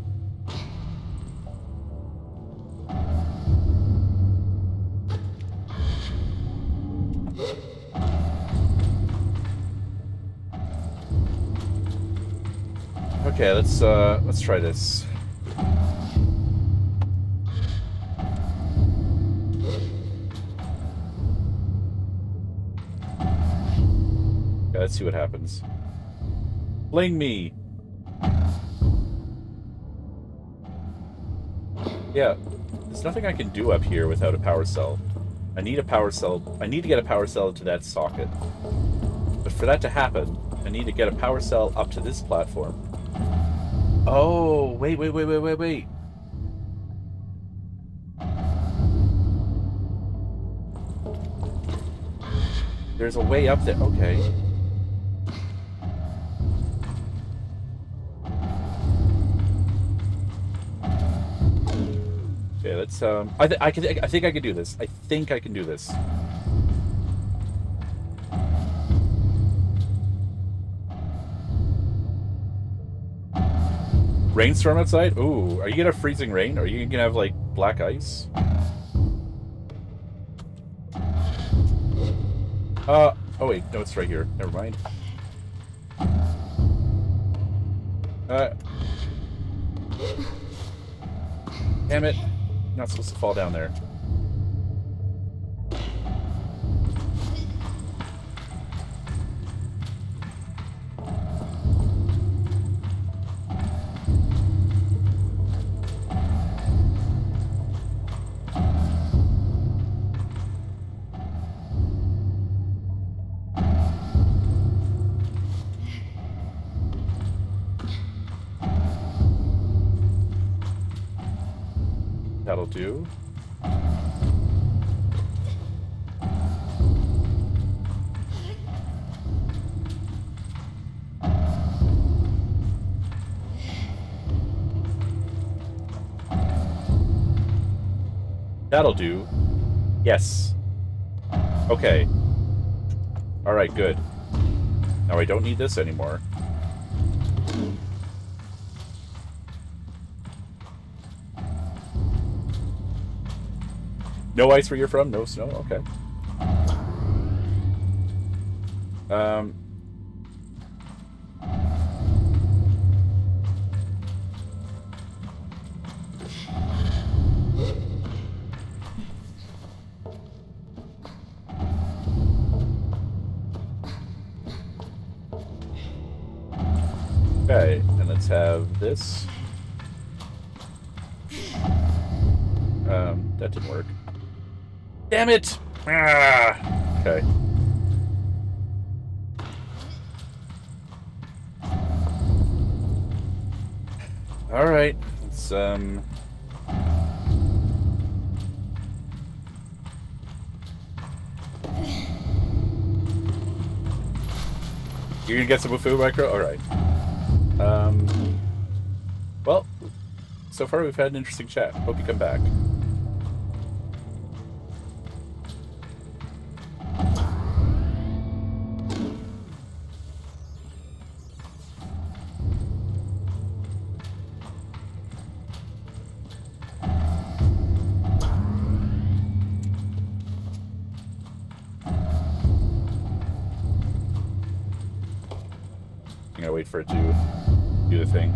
Okay, let's try this. Okay, let's see what happens. Fling me. Yeah, there's nothing I can do up here without a power cell. I need a power cell. I need to get a power cell to that socket. But for that to happen, I need to get a power cell up to this platform. Oh, wait. There's a way up there. Okay. Okay, let's I think I can do this. I think I can do this. Rainstorm outside? Ooh, are you gonna have freezing rain? Or are you gonna have, like, black ice? Oh wait, no, it's right here. Never mind. Damn it. Not supposed to fall down there. That'll do. That'll do. Yes. Okay. Alright, good. Now I don't need this anymore. No ice where you're from? No snow? Okay. Okay, and let's have this. That didn't work. Damn it! Ah! Okay. Alright, let's, You're gonna get some food, Micro? Alright. Well, so far we've had an interesting chat. Hope you come back. I'm gonna wait for it to do the thing.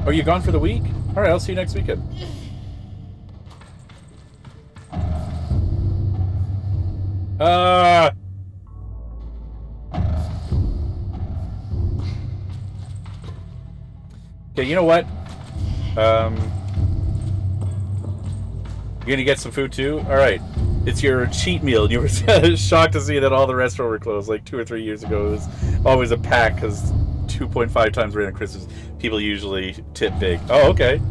Oh, you gone for the week? Alright, I'll see you next weekend. Okay, you know what? You're gonna get some food too? Alright. It's your cheat meal. You were shocked to see that all the restaurants were closed like 2 or 3 years ago. It was always a pack because 2.5 times rate on Christmas. People usually tip big. Oh, okay.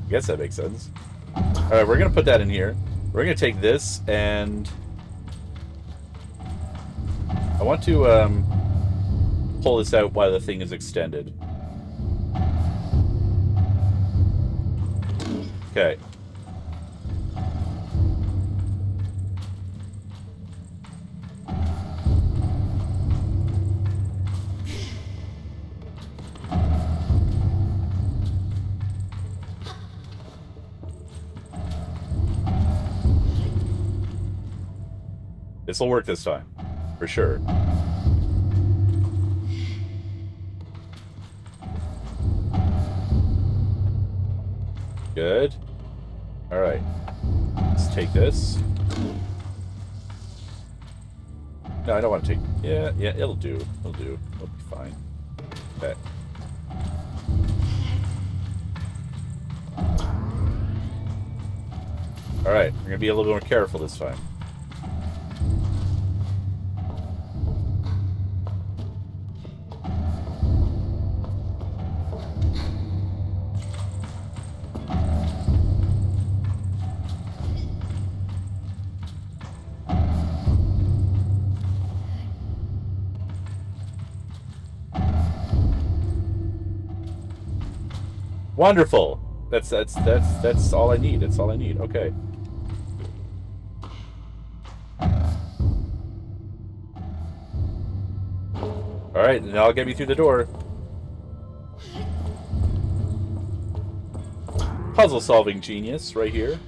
I guess that makes sense. Alright, we're gonna put that in here. We're gonna take this and... I want to pull this out while the thing is extended. Okay. This will work this time, for sure. Good. Alright. Let's take this. No, I don't want to take... Yeah, it'll do. It'll do. It'll be fine. Okay. Alright, we're going to be a little more careful this time. Wonderful. That's all I need. That's all I need. Okay. All right, now I'll get me through the door. Puzzle-solving genius right here.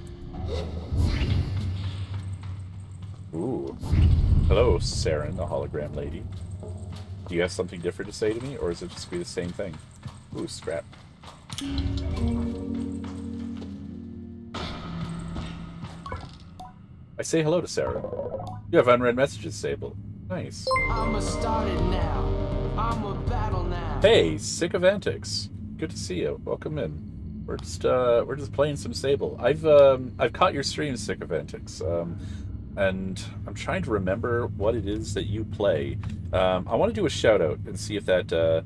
Ooh. Hello, Saren, the hologram lady. Do you have something different to say to me, or is it just be the same thing? Ooh, scrap. I say hello to Sarah. You have unread messages, Sable. Nice. I'ma start it now. I'ma battle now. Hey, Sick of Antics. Good to see you. Welcome in. We're just playing some Sable. I've caught your stream, Sick of Antics. And I'm trying to remember what it is that you play. I want to do a shout out and see if that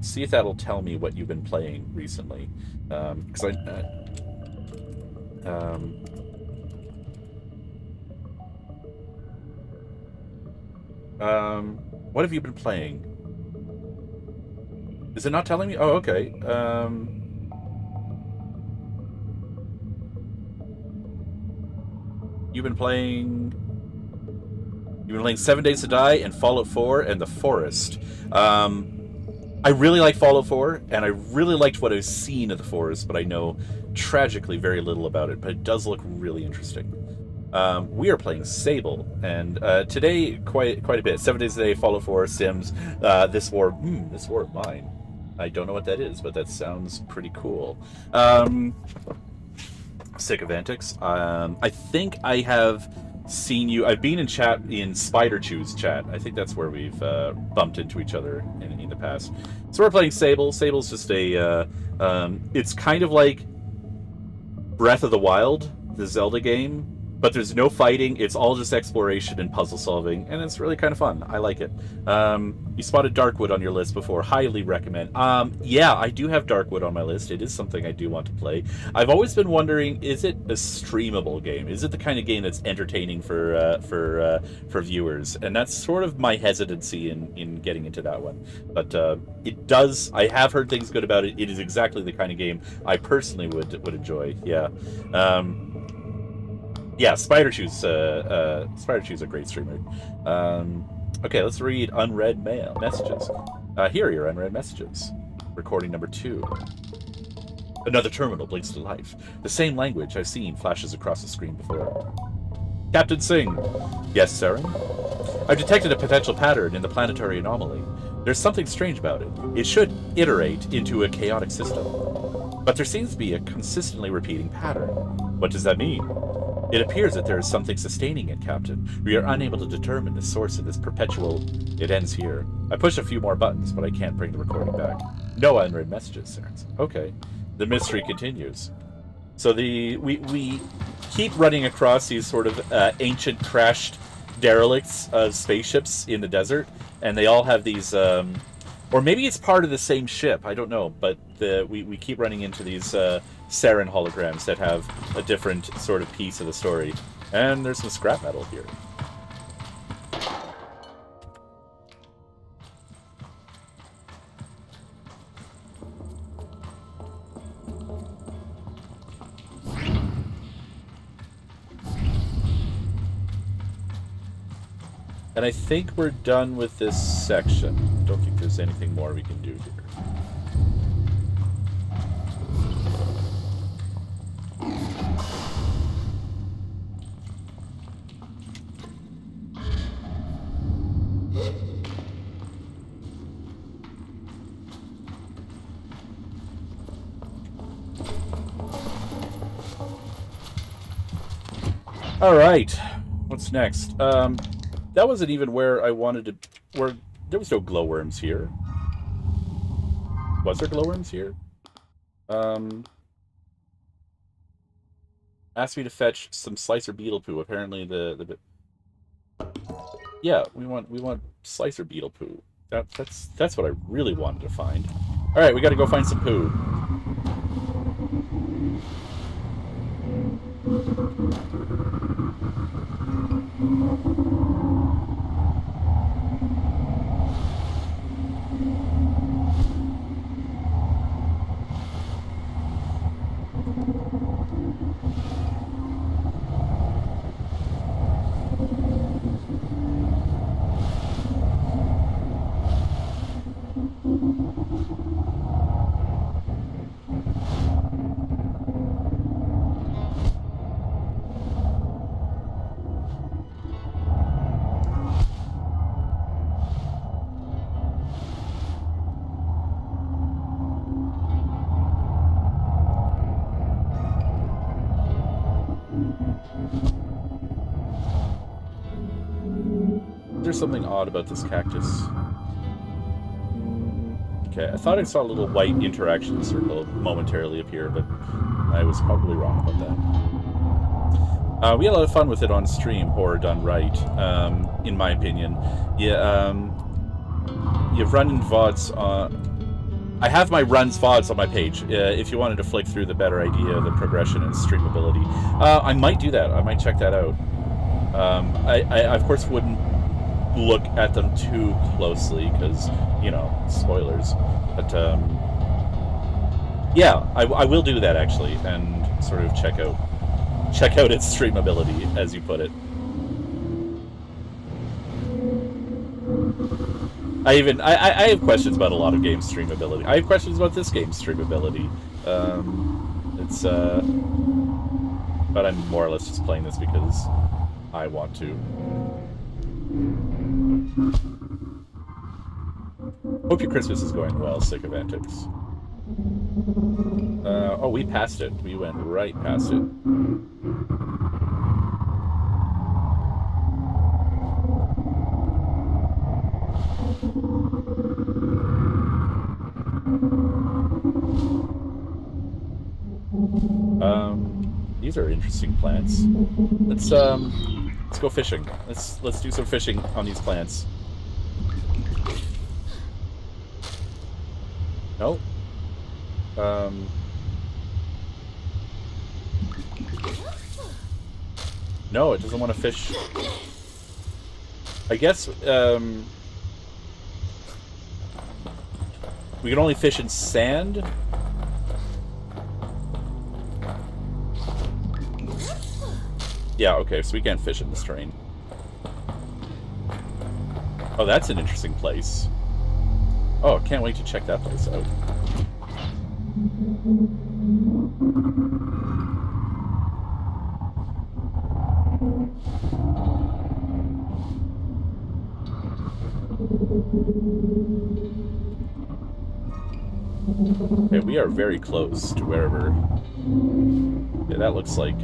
see if that'll tell me what you've been playing recently. Because what have you been playing? Is it not telling me? Oh, okay. You've been playing 7 Days to Die and Fallout 4 and The Forest. I really like Fallout 4, and I really liked what I've seen of The Forest, but I know tragically very little about it, but it does look really interesting. We are playing Sable, and today quite a bit. 7 Days a Day, Fallout 4, Sims, This War of Mine. I don't know what that is, but that sounds pretty cool. Sick of Antics. I think I have seen you. I've been in chat in Spider Chew's chat. I think that's where we've bumped into each other in the past. So we're playing Sable. Sable's just a. It's kind of like Breath of the Wild, the Zelda game, but there's no fighting. It's all just exploration and puzzle solving, and it's really kind of fun. I like it. You spotted Darkwood on your list before. Highly recommend. Yeah, I do have Darkwood on my list. It is something I do want to play. I've always been wondering, is it a streamable game? Is it the kind of game that's entertaining for viewers? And that's sort of my hesitancy in getting into that one. But it does. I have heard things good about it. It is exactly the kind of game I personally would enjoy. Yeah. Yeah, Spider Shoe's a great streamer. Okay, let's read unread mail messages. Here are your unread messages. Recording number 2. Another terminal blinks to life. The same language I've seen flashes across the screen before. Captain Singh. Yes, Saren? I've detected a potential pattern in the planetary anomaly. There's something strange about it. It should iterate into a chaotic system. But there seems to be a consistently repeating pattern. What does that mean? It appears that there is something sustaining it, Captain. We are unable to determine the source of this perpetual... It ends here. I push a few more buttons, but I can't bring the recording back. No unread messages, Sarens. Okay. The mystery continues. So we keep running across these sort of ancient crashed derelicts of spaceships in the desert, and they all have these... or maybe it's part of the same ship, I don't know, but we keep running into these Saren holograms that have a different sort of piece of the story. And there's some scrap metal here. And I think we're done with this section. I don't think there's anything more we can do here. All right, what's next? That wasn't even where I wanted to... Where there was no glowworms here. Was there glowworms here? Asked me to fetch some slicer beetle poo. Apparently the yeah, we want slicer beetle poo. That's what I really wanted to find. All right, we got to go find some poo. There's something odd about this cactus. Okay, I thought I saw a little white interaction circle momentarily appear, but I was probably wrong about that. We had a lot of fun with it on stream, horror done right, in my opinion. Yeah, you've run in VODs on... I have my runs VODs on my page, if you wanted to flick through the better idea of the progression and streamability. I might do that. I might check that out. I of course, wouldn't look at them too closely because, you know, spoilers. But yeah, I will do that actually, and sort of check out its streamability, as you put it. I have questions about a lot of games' streamability. I have questions about this game's streamability. But I'm more or less just playing this because I want to. Hope your Christmas is going well, Sick of Antics. Oh, we passed it. We went right past it. These are interesting plants. Let's go fishing. Let's do some fishing on these plants. Nope. No, it doesn't want to fish. I guess, we can only fish in sand? Yeah, okay, so we can't fish in this terrain. Oh, that's an interesting place. Oh, can't wait to check that place out. Okay, we are very close to wherever... Yeah, that looks like,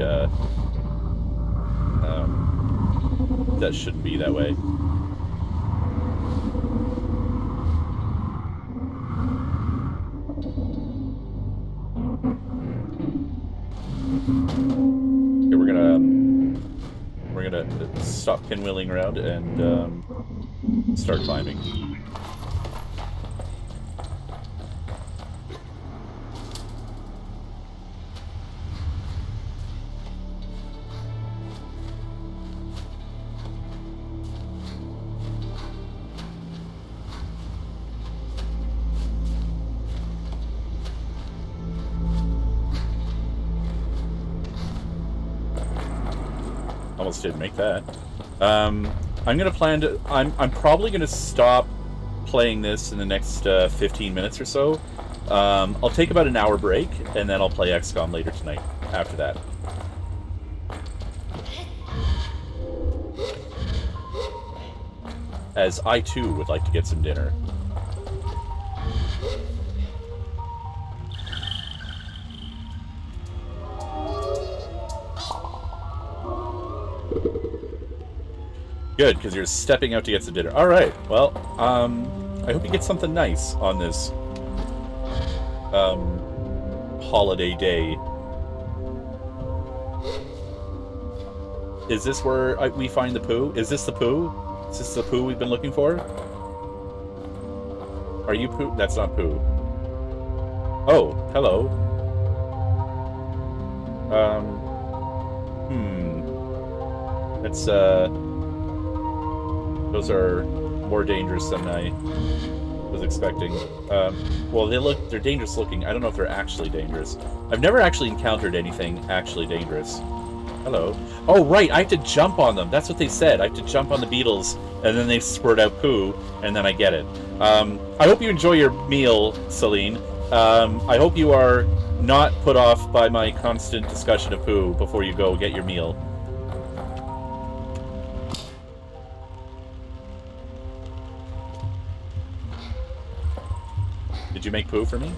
that shouldn't be that way. Okay, we're gonna stop pinwheeling around and start climbing. Almost didn't make that. I'm gonna plan to... I'm probably gonna stop playing this in the next 15 minutes or so. I'll take about an hour break, and then I'll play XCOM later tonight after that. As I, too, would like to get some dinner. Good, because you're stepping out to get some dinner. Alright, well, I hope you get something nice on this holiday day. Is this where we find the poo? Is this the poo? Is this the poo we've been looking for? Are you poo? That's not poo. Oh, hello. It's, those are more dangerous than I was expecting. Well, they're dangerous looking. I don't know if they're actually dangerous. I've never actually encountered anything actually dangerous. Hello. Oh, right, I have to jump on them. That's what they said. I have to jump on the beetles, and then they squirt out poo, and then I get it. I hope you enjoy your meal, Celine. I hope you are not put off by my constant discussion of poo before you go get your meal. Did you make poo for me?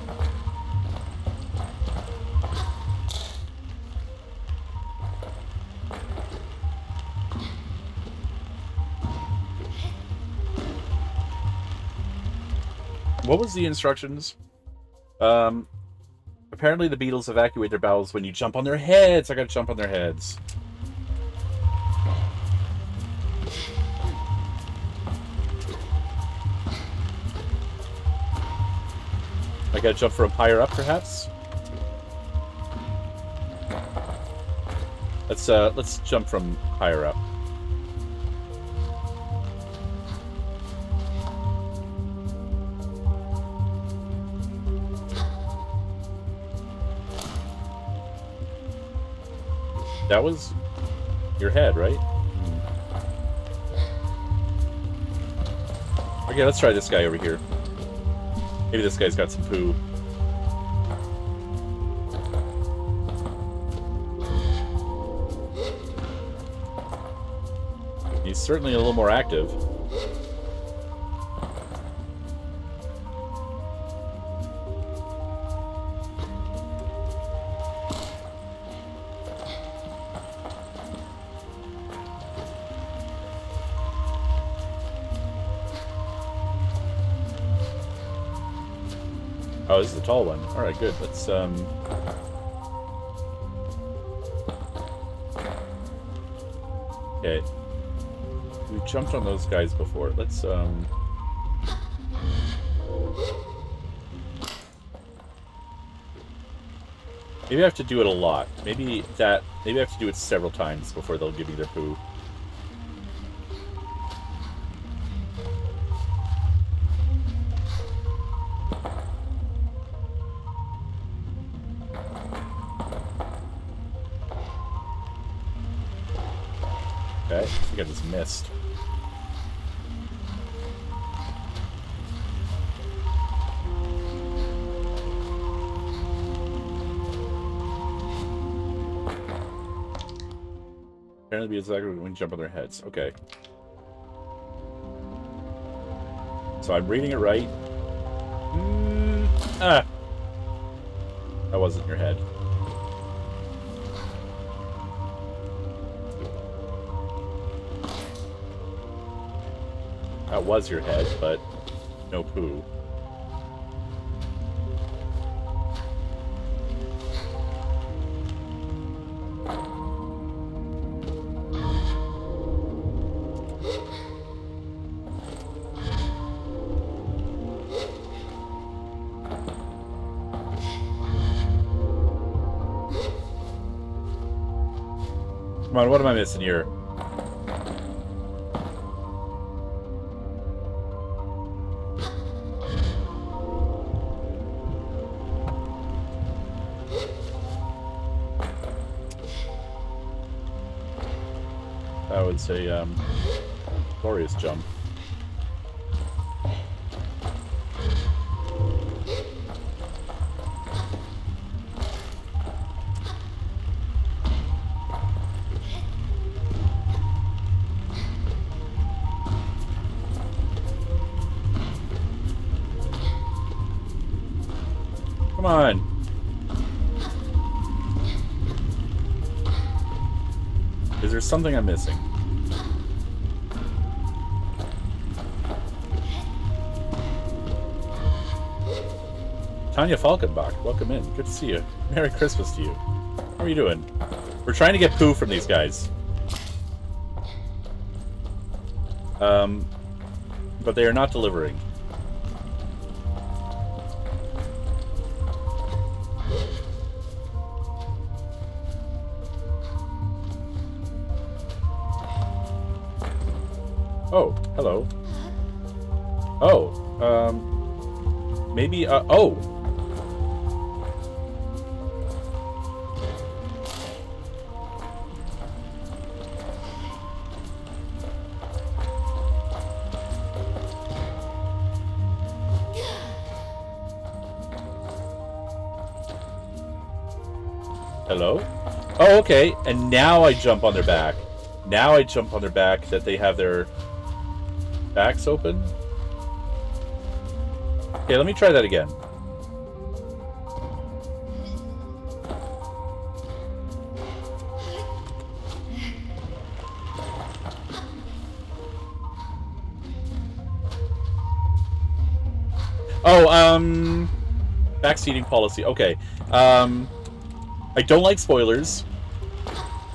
What was the instructions? Apparently the beetles evacuate their bowels when you jump on their heads. I gotta jump on their heads. I gotta jump from higher up, perhaps? Let's jump from higher up. That was your head, right? Okay, let's try this guy over here. Maybe this guy's got some poo. He's certainly a little more active. Oh, this is a tall one. Alright, good. Let's, Okay. We jumped on those guys before. Let's, maybe I have to do it a lot. Maybe I have to do it several times before they'll give me their poo. Okay, I think I just missed. Apparently be exactly when you jump on their heads. Okay. So I'm reading it right. That wasn't your head. That was your head, but no poo. Come on, what am I missing here? That was a glorious jump. Come on. Is there something I'm missing? Tanya Falkenbach, welcome in. Good to see you. Merry Christmas to you. How are you doing? We're trying to get poo from these guys. But they are not delivering. Oh, hello. Oh, maybe, oh! Hello? Oh, okay, and now I jump on their back. Now I jump on their back that they have their backs open. Okay, let me try that again. Oh, backseating policy. Okay. I don't like spoilers.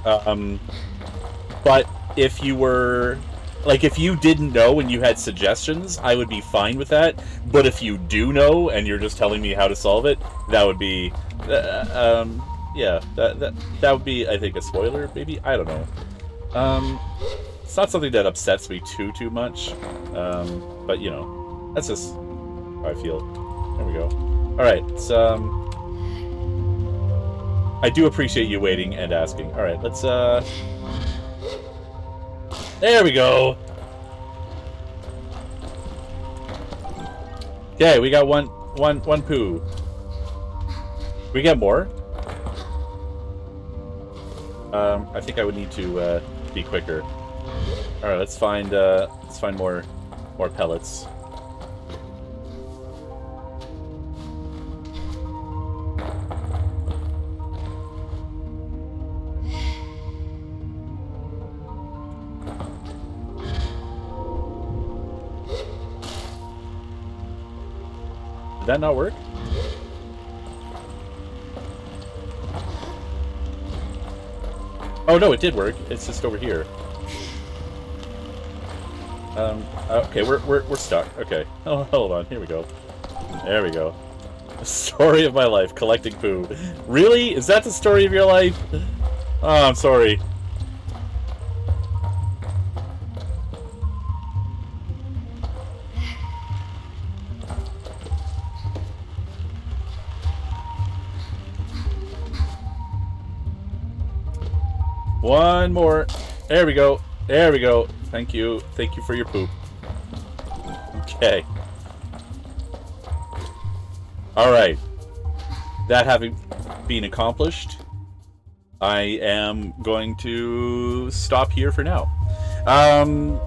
But if you were... Like, if you didn't know and you had suggestions, I would be fine with that. But if you do know and you're just telling me how to solve it, that would be... yeah, that would be, I think, a spoiler, maybe? I don't know. It's not something that upsets me too much. But, you know, that's just how I feel. There we go. Alright, so... I do appreciate you waiting and asking. Alright, let's, there we go! Okay, we got one poo. We get more? I think I would need to, be quicker. Alright, let's find more pellets. Did that not work? Oh no, it did work. It's just over here. Okay, we're stuck. Okay. Oh, hold on. Here we go. There we go. The story of my life, collecting poo. Really? Is that the story of your life? Oh, I'm sorry. One more. There we go. There we go. Thank you. Thank you for your poop. Okay. Alright. That having been accomplished, I am going to stop here for now.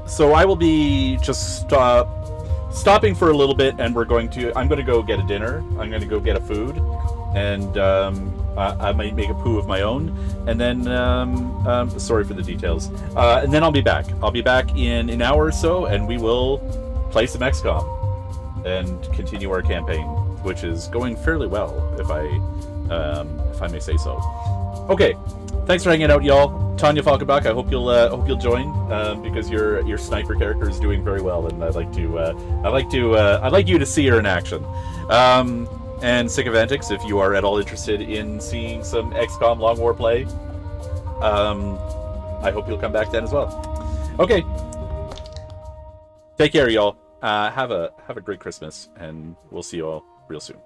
So I will be just stopping for a little bit, and I'm going to go get a dinner. I'm going to go get a food, and I might make a poo of my own, and then sorry for the details. And then I'll be back. I'll be back in an hour or so, and we will play some XCOM and continue our campaign, which is going fairly well, if I may say so. Okay, thanks for hanging out, y'all. Tanya Falkenbach, I hope you'll join because your sniper character is doing very well, and I'd like you to see her in action. And Sick of Antics, if you are at all interested in seeing some XCOM Long War play, I hope you'll come back then as well. Okay, take care, y'all. Have a great Christmas, and we'll see you all real soon.